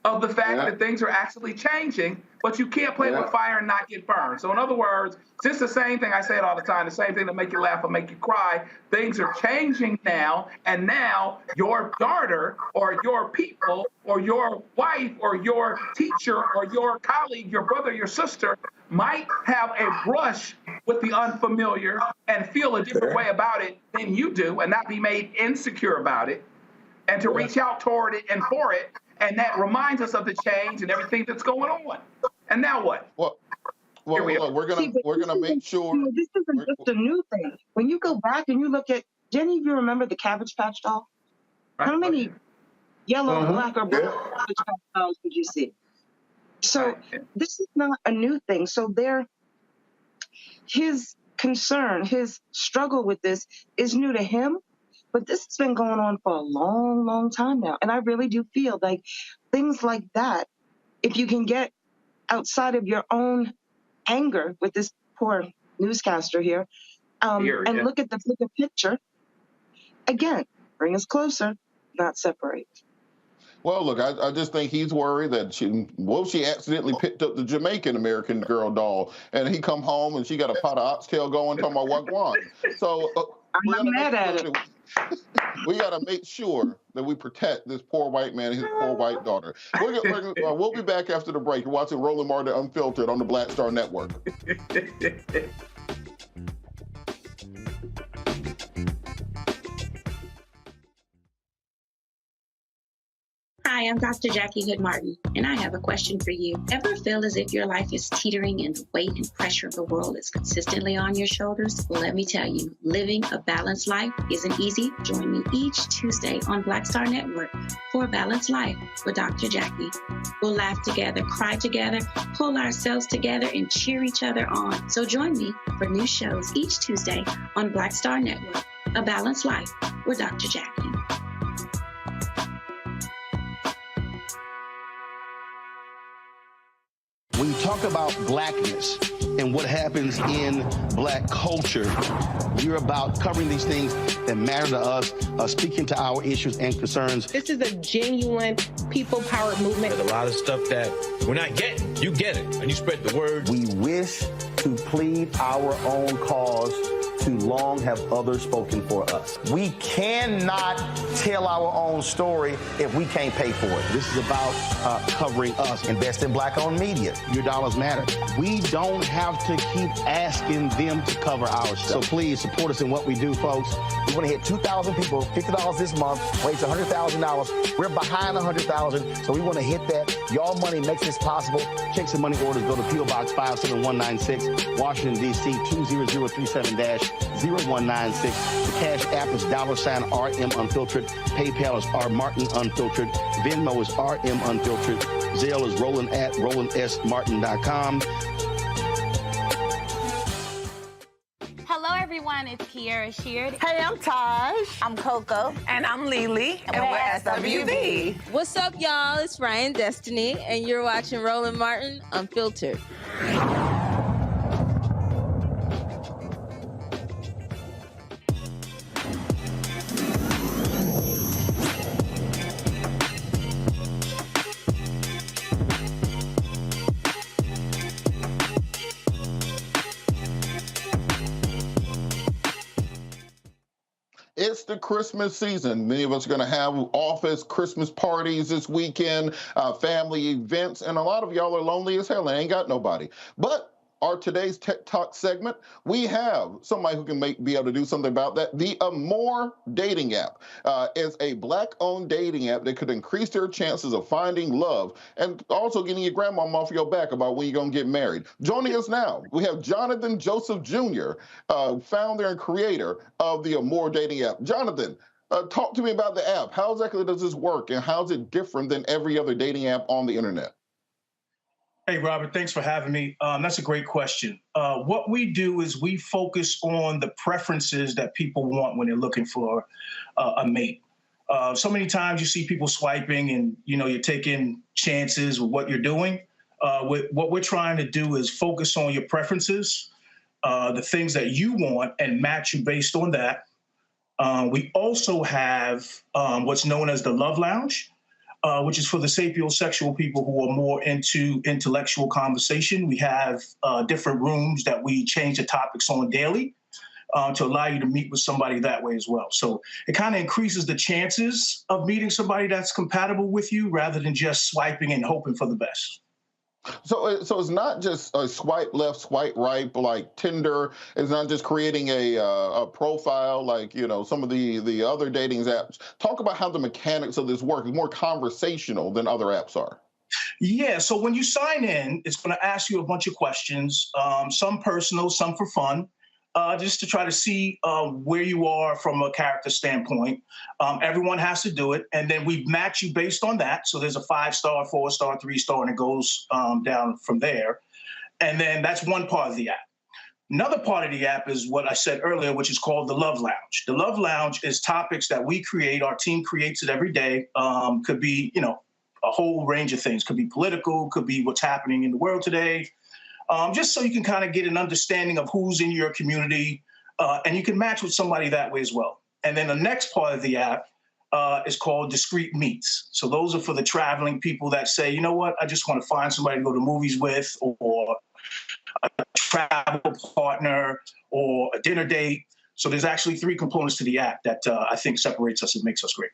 of the fact that things are actually changing, but you can't play with fire and not get burned. So in other words, it's just the same thing I say it all the time, the same thing that make you laugh or make you cry. Things are changing now, and now your daughter or your people or your wife or your teacher or your colleague, your brother, your sister might have a brush with the unfamiliar and feel a different way about it than you do and not be made insecure about it, and to reach out toward it and for it. And that reminds us of the change and everything that's going on. And now what? Well, look, we're gonna make sure. This isn't just a new thing. When you go back and you look at, Jenny, you remember the Cabbage Patch doll? How many yellow, black, or brown Cabbage Patch dolls did you see? So this is not a new thing. So his concern, his struggle with this is new to him. But this has been going on for a long, long time now. And I really do feel like things like that, if you can get outside of your own anger with this poor newscaster here, and look at the bigger picture, again, bring us closer, not separate. Well, look, I just think he's worried that she accidentally picked up the Jamaican American Girl doll, and he come home and she got a pot of oxtail going, talking about wagwan. So I'm not mad at it. We got to make sure that we protect this poor white man and his poor white daughter. We'll be back after the break. You're watching Roland Martin Unfiltered on the Black Star Network. Hi, I'm Dr. Jackie Hood Martin, and I have a question for you. Ever feel as if your life is teetering and the weight and pressure of the world is consistently on your shoulders? Well, let me tell you, living a balanced life isn't easy. Join me each Tuesday on Black Star Network for a Balanced Life with Dr. Jackie. We'll laugh together, cry together, pull ourselves together, and cheer each other on. So join me for new shows each Tuesday on Black Star Network, A Balanced Life with Dr. Jackie. When you talk about blackness and what happens in black culture, we're about covering these things that matter to us, speaking to our issues and concerns. This is a genuine people-powered movement. There's a lot of stuff that we're not getting. You get it, and you spread the word. We wish to plead our own cause. Too long have others spoken for us. We cannot tell our own story if we can't pay for it. This is about covering us. Invest in black-owned media. Your dollars matter. We don't have to keep asking them to cover our stuff. So please support us in what we do, folks. We want to hit 2,000 people, $50 this month, raise $100,000. We're behind 100,000, so we want to hit that. Y'all money makes this possible. Checks and money orders go to P.O. Box 57196, Washington, D.C. 20037-0196. The Cash App is $RM Unfiltered. PayPal is R Martin Unfiltered. Venmo is RM Unfiltered. Zelle is roland@rolandsmartin.com. Hello, everyone. It's Kiara Sheard. Hey, I'm Taj. I'm Coco. And I'm Lily. And we're SWV. What's up, y'all? It's Ryan Destiny, and you're watching Roland Martin Unfiltered. It's the Christmas season. Many of us are going to have office Christmas parties this weekend, family events, and a lot of y'all are lonely as hell and ain't got nobody. But our today's Tech Talk segment, we have somebody who can be able to do something about that. The Amore dating app is a black-owned dating app that could increase their chances of finding love and also getting your grandmama off your back about when you're going to get married. Joining us now, we have Jonathan Joseph Jr., founder and creator of the Amore dating app. Jonathan, talk to me about the app. How exactly does this work, and how is it different than every other dating app on the internet? Hey, Robert, thanks for having me. That's a great question. What we do is we focus on the preferences that people want when they're looking for a mate. So many times you see people swiping and, you're taking chances with what you're doing. What we're trying to do is focus on your preferences, the things that you want, and match you based on that. We also have what's known as the Love Lounge. which is for the sapiosexual people who are more into intellectual conversation. We have different rooms that we change the topics on daily to allow you to meet with somebody that way as well. So it kind of increases the chances of meeting somebody that's compatible with you rather than just swiping and hoping for the best. So it's not just a swipe left, swipe right, like Tinder. It's not just creating a profile like, you know, some of the other dating apps. Talk about how the mechanics of this work is more conversational than other apps are. Yeah, so when you sign in, it's going to ask you a bunch of questions, some personal, some for fun. Just to try to see where you are from a character standpoint. Everyone has to do it, and then we match you based on that. So there's a 5-star, 4-star, 3-star, and it goes down from there. And then that's one part of the app. Another part of the app is what I said earlier, which is called the Love Lounge. The Love Lounge is topics that we create. Our team creates it every day. Could be, you know, a whole range of things. Could be political, could be what's happening in the world today. Just so you can kind of get an understanding of who's in your community, and you can match with somebody that way as well. And then the next part of the app is called Discreet Meets. So those are for the traveling people that say, you know what, I just want to find somebody to go to movies with, or a travel partner, or a dinner date. So there's actually 3 components to the app that I think separates us and makes us great.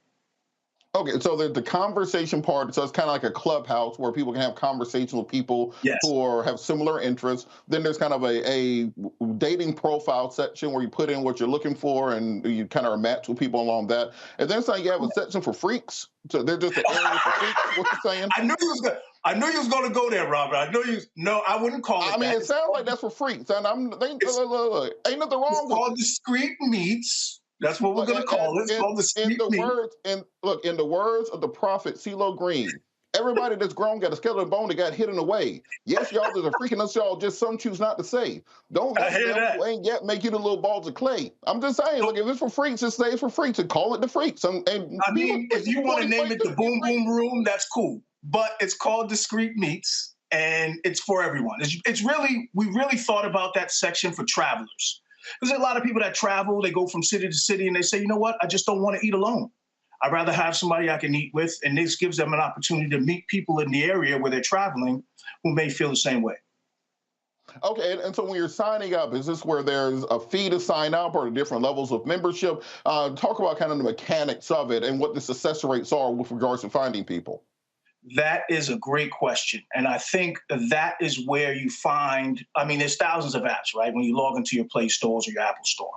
Okay, so the conversation part, so it's kind of like a clubhouse where people can have conversations with people who have similar interests. Then there's kind of a dating profile section where you put in what you're looking for and you kind of match with people along that. And then you have a section for freaks. So they're just an area for freaks. What you saying? I knew you was going to go there, Robert. No, I wouldn't call it. I mean, it sounds like that's for freaks. And ain't nothing wrong with it. It's called Discreet Meets. That's what we're going to call it. It's called Discreet Meets. In the words of the prophet CeeLo Green, everybody that's grown got a skeleton bone that got hidden away. Yes, y'all, there's a freaking us, y'all. Just some choose not to say. Don't let them who ain't yet make you the little balls of clay. I'm just saying, look, if it's for freaks, just say it's for freaks and call it the freaks. I mean, if you want to name it the Boom Boom Room, that's cool. But it's called Discreet Meets, and it's for everyone. It's really, we really thought about that section for travelers. There's a lot of people that travel, they go from city to city, and they say, you know what, I just don't want to eat alone. I'd rather have somebody I can eat with, and this gives them an opportunity to meet people in the area where they're traveling who may feel the same way. Okay, and so when you're signing up, is this where there's a fee to sign up or different levels of membership? Talk about kind of the mechanics of it and what the success rates are with regards to finding people. That is a great question. And I think that is where you find, I mean, there's thousands of apps, right? When you log into your Play stores or your Apple store.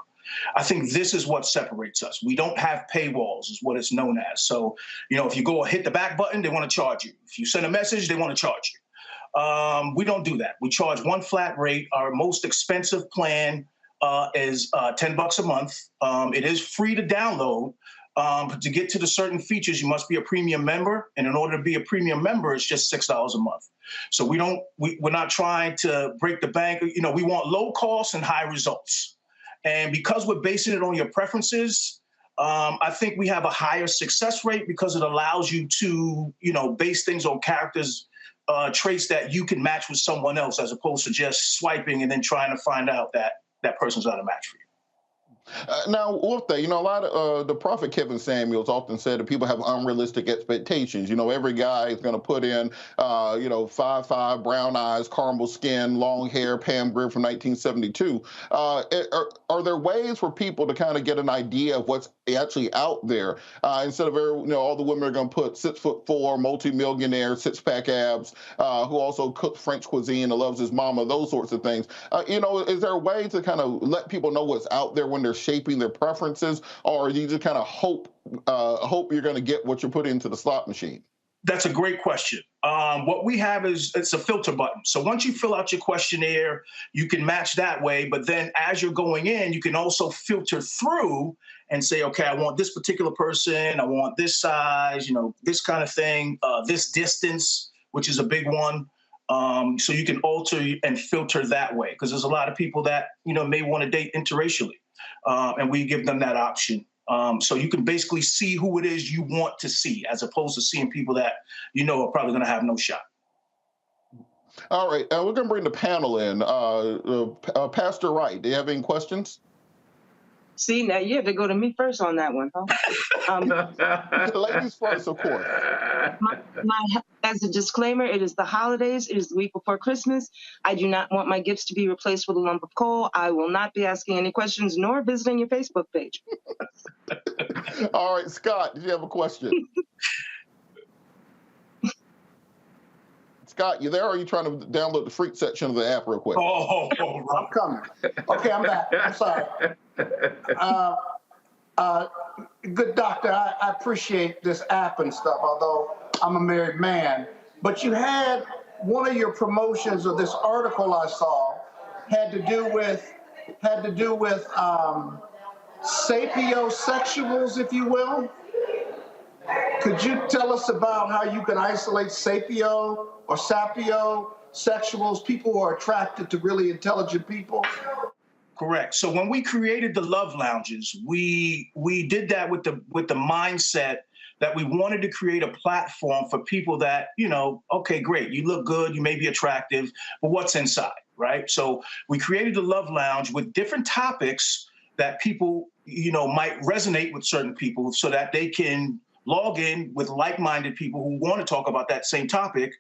I think this is what separates us. We don't have paywalls is what it's known as. So, you know, if you go hit the back button, they want to charge you. If you send a message, they want to charge you. We don't do that. We charge one flat rate. Our most expensive plan is $10 a month. It is free to download. But to get to the certain features, you must be a premium member. And in order to be a premium member, it's just $6 a month. So we're not trying to break the bank. You know, we want low costs and high results. And because we're basing it on your preferences, I think we have a higher success rate because it allows you to, you know, base things on characters, traits that you can match with someone else as opposed to just swiping and then trying to find out that that person's not a match for you. Now, with that, you know, a lot of the prophet Kevin Samuels often said that people have unrealistic expectations. You know, every guy is going to put in, you know, 5'5", brown eyes, caramel skin, long hair, Pam Grier from 1972. Are there ways for people to kind of get an idea of what's actually out there instead of, you know, all the women are going to put 6'4", multi-millionaire, six-pack abs, who also cooks French cuisine and loves his mama, those sorts of things. You know, is there a way to kind of let people know what's out there when they're shaping their preferences, or you just kind of hope you're going to get what you put into the slot machine? That's a great question. What we have is it's a filter button. So once you fill out your questionnaire, you can match that way. But then as you're going in, you can also filter through and say, okay, I want this particular person. I want this size, you know, this kind of thing, this distance, which is a big one. So you can alter and filter that way because there's a lot of people that, you know, may want to date interracially. And we give them that option. So you can basically see who it is you want to see as opposed to seeing people that, you know, are probably going to have no shot. All right. We're going to bring the panel in. Pastor Wright, do you have any questions? See, now you have to go to me first on that one, huh? Ladies first, of course. As a disclaimer, it is the holidays. It is the week before Christmas. I do not want my gifts to be replaced with a lump of coal. I will not be asking any questions nor visiting your Facebook page. All right, Scott, did you have a question? Scott, you there, or are you trying to download the freak section of the app real quick? I'm coming. Okay, I'm back. I'm sorry. Good doctor, I appreciate this app and stuff, although I'm a married man. But you had one of your promotions of this article I saw had to do with sapiosexuals, if you will. Could you tell us about how you can isolate sapio or sapiosexuals, people who are attracted to really intelligent people? Correct. So when we created the Love Lounges, we did that with the mindset that we wanted to create a platform for people that, okay, great, you look good, you may be attractive, but what's inside, right? So we created the Love Lounge with different topics that people, might resonate with certain people so that they can log in with like-minded people who want to talk about that same topic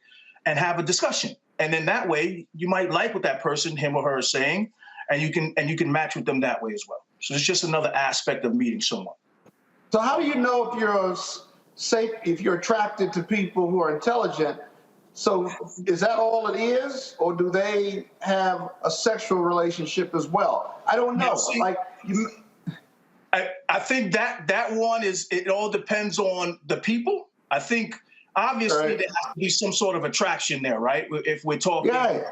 and have a discussion. And then that way you might like what that person, him or her, is saying, and you can match with them that way as well. So it's just another aspect of meeting someone. So how do you know if you're attracted to people who are intelligent? So is that all it is, or do they have a sexual relationship as well? I don't know. I think that one it all depends on the people. I think obviously there has to be some sort of attraction there, right? If we're talking about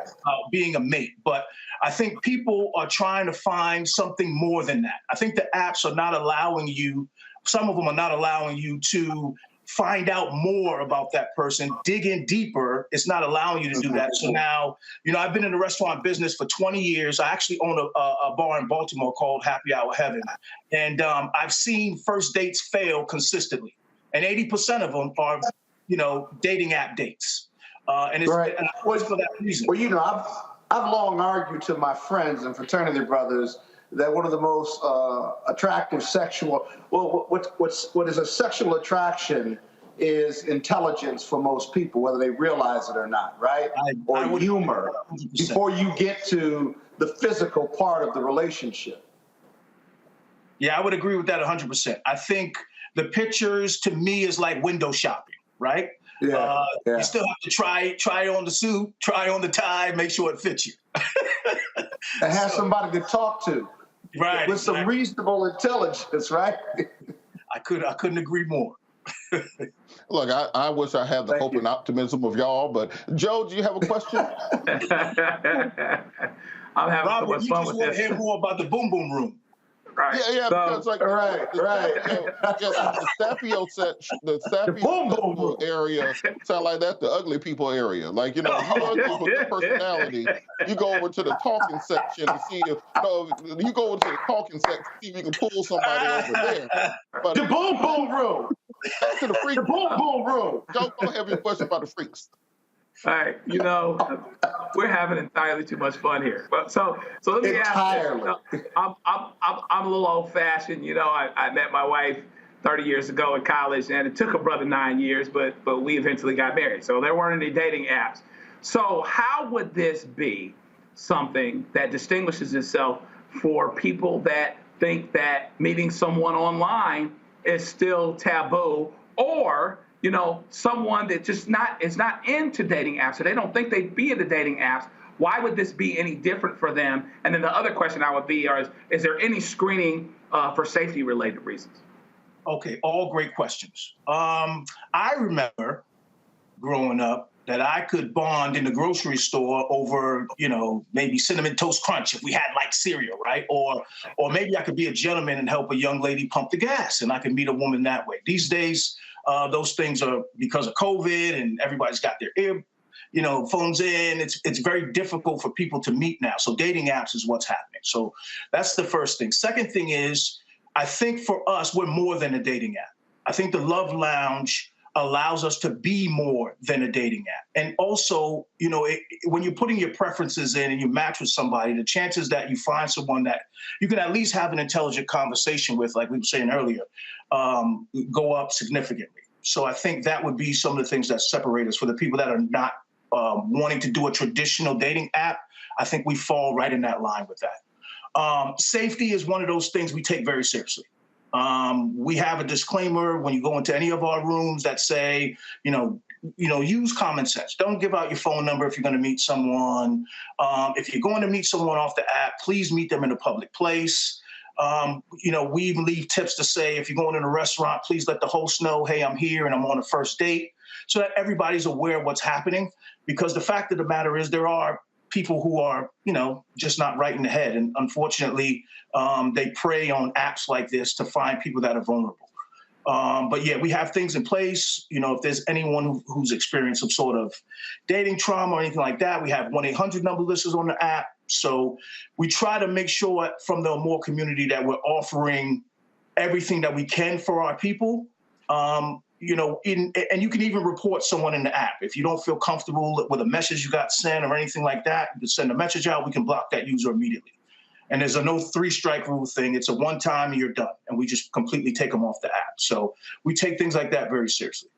being a mate. But I think people are trying to find something more than that. I think the apps are not allowing you, some of them are not allowing you to find out more about that person, dig in deeper. It's not allowing you to do that. So now, I've been in the restaurant business for 20 years. I actually own a bar in Baltimore called Happy Hour Heaven. And I've seen first dates fail consistently. And 80% of them are, dating app dates. And it's for that reason. Well, I've long argued to my friends and fraternity brothers that one of the most attractive what is a sexual attraction is intelligence for most people, whether they realize it or not, right? Or humor, before you get to the physical part of the relationship. Yeah, I would agree with that 100%. I think the pictures, to me, is like window shopping, right? Yeah. You still have to try on the suit, try on the tie, make sure it fits you. And have somebody to talk to. Right. With some reasonable intelligence, right? I couldn't agree more. Look, I wish I had the hope and optimism of y'all, but Joe, do you have a question? I'm having so much fun with this. You just want to hear more about the boom boom room. Right. Yeah, because the sapio area sound like that's the ugly people area. Like, if you're ugly with your personality, you go over to the talking section to see if you go over to the talking section to see if you can pull somebody over there. But the boom boom room. Back to the freak. The boom boom room. Don't have your question about the freaks. All right, we're having entirely too much fun here. But so let me ask you. I'm a little old-fashioned. I met my wife 30 years ago in college, and it took a brother 9 years, but we eventually got married. So there weren't any dating apps. So how would this be something that distinguishes itself for people that think that meeting someone online is still taboo, or someone that is not into dating apps, so they don't think they'd be into dating apps? Why would this be any different for them? And then the other question I would be is there any screening for safety-related reasons? Okay, all great questions. I remember growing up that I could bond in the grocery store over, maybe Cinnamon Toast Crunch if we had like cereal, right? Or maybe I could be a gentleman and help a young lady pump the gas, and I could meet a woman that way. These days, those things are, because of COVID and everybody's got their phones in. It's very difficult for people to meet now. So dating apps is what's happening. So that's the first thing. Second thing is, I think for us, we're more than a dating app. I think the Love Lounge allows us to be more than a dating app. And also, when you're putting your preferences in and you match with somebody, the chances that you find someone that you can at least have an intelligent conversation with, like we were saying earlier, go up significantly. So I think that would be some of the things that separate us. For the people that are not wanting to do a traditional dating app, I think we fall right in that line with that. Safety is one of those things we take very seriously. We have a disclaimer when you go into any of our rooms that say, use common sense. Don't give out your phone number if you're going to meet someone. If you're going to meet someone off the app, please meet them in a public place. We even leave tips to say, if you're going in a restaurant, please let the host know, hey, I'm here and I'm on a first date, so that everybody's aware of what's happening. Because the fact of the matter is there are people who are, just not right in the head. And unfortunately, they prey on apps like this to find people that are vulnerable. But yeah, we have things in place. If there's anyone who's experienced some sort of dating trauma or anything like that, we have 1-800 number listed on the app. So we try to make sure from the Amore community that we're offering everything that we can for our people. And you can even report someone in the app. If you don't feel comfortable with a message you got sent or anything like that, you can send a message out, we can block that user immediately. And there's a no 3-strike rule thing. It's a one time and you're done. And we just completely take them off the app. So we take things like that very seriously.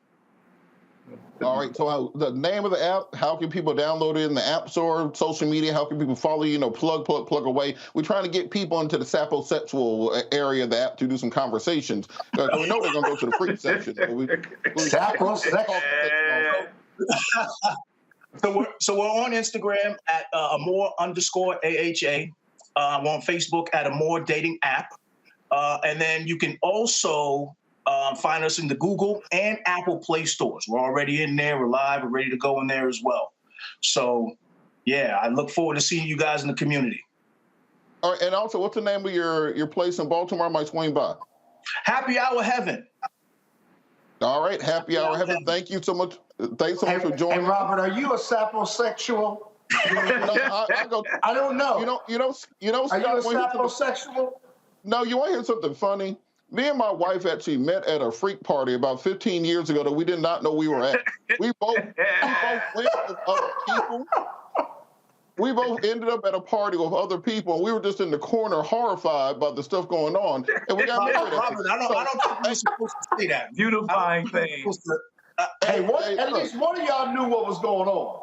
All right. So the name of the app, how can people download it in the App Store, social media? How can people follow you? Plug away. We're trying to get people into the saposexual area of the app to do some conversations. We know they're going to go to the freak section. Saposexual. So we're on Instagram at Amore_AHA. We're on Facebook at Amore Dating App. And then you can also find us in the Google and Apple Play stores. We're already in there. We're live. We're ready to go in there as well. So, yeah, I look forward to seeing you guys in the community. All right, and also, what's the name of your place in Baltimore? I might swing by. Happy Hour Heaven. All right, Happy Hour Heaven. Thank you so much. Thanks so much for joining. And Robert, are you a saposexual? I don't know. Are you a saposexual? No, you want to hear something funny? Me and my wife actually met at a freak party about 15 years ago that we did not know we were at. We both went with other people. We both ended up at a party with other people, and we were just in the corner horrified by the stuff going on. And we got married. Robert, I don't think we're supposed to say that. Unifying thing. At least one of y'all knew what was going on.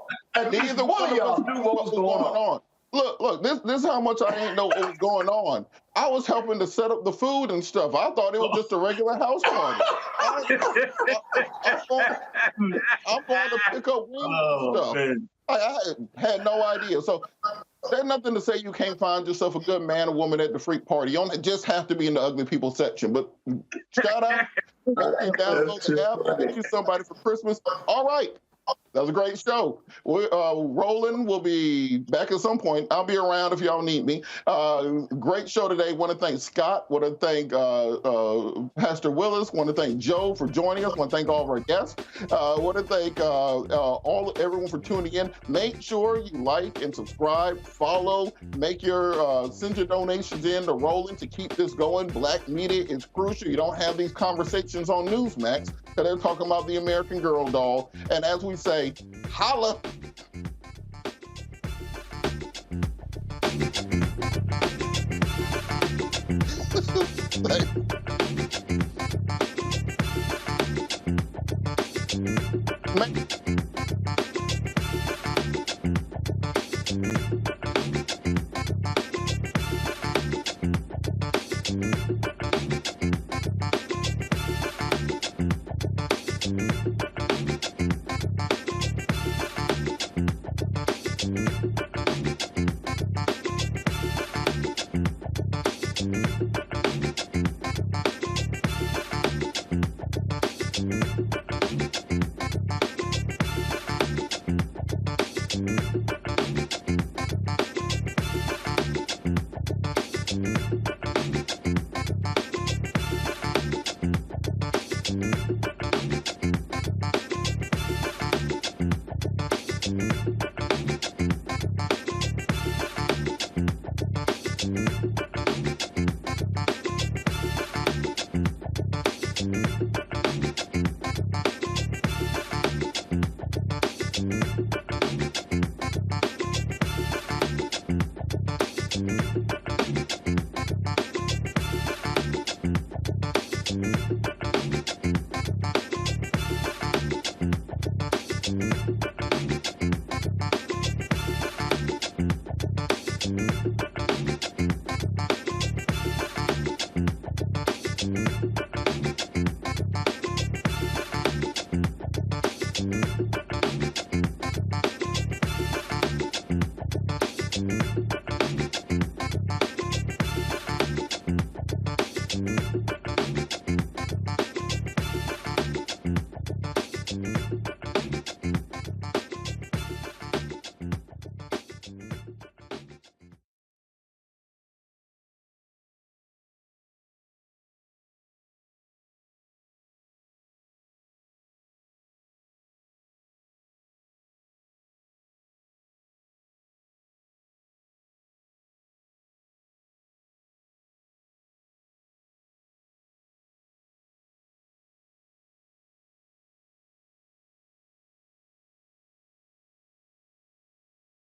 Neither one of y'all knew what was going on. Look, this is how much I ain't know what was going on. I was helping to set up the food and stuff. I thought it was just a regular house party. I'm going to pick up wings and stuff. Man. I had no idea. So there's nothing to say you can't find yourself a good man or woman at the freak party. You don't just have to be in the ugly people section. But shout out. Download the app. Get you somebody for Christmas. All right. That was a great show. Roland will be back at some point. I'll be around if y'all need me. Great show today. Want to thank Scott. Want to thank Pastor Willis. Want to thank Joe for joining us. Want to thank all of our guests. Want to thank everyone for tuning in. Make sure you like and subscribe, follow, make your send your donations in to Roland to keep this going. Black media is crucial. You don't have these conversations on Newsmax because they're talking about the American Girl doll. And as we say, holla. Thank you.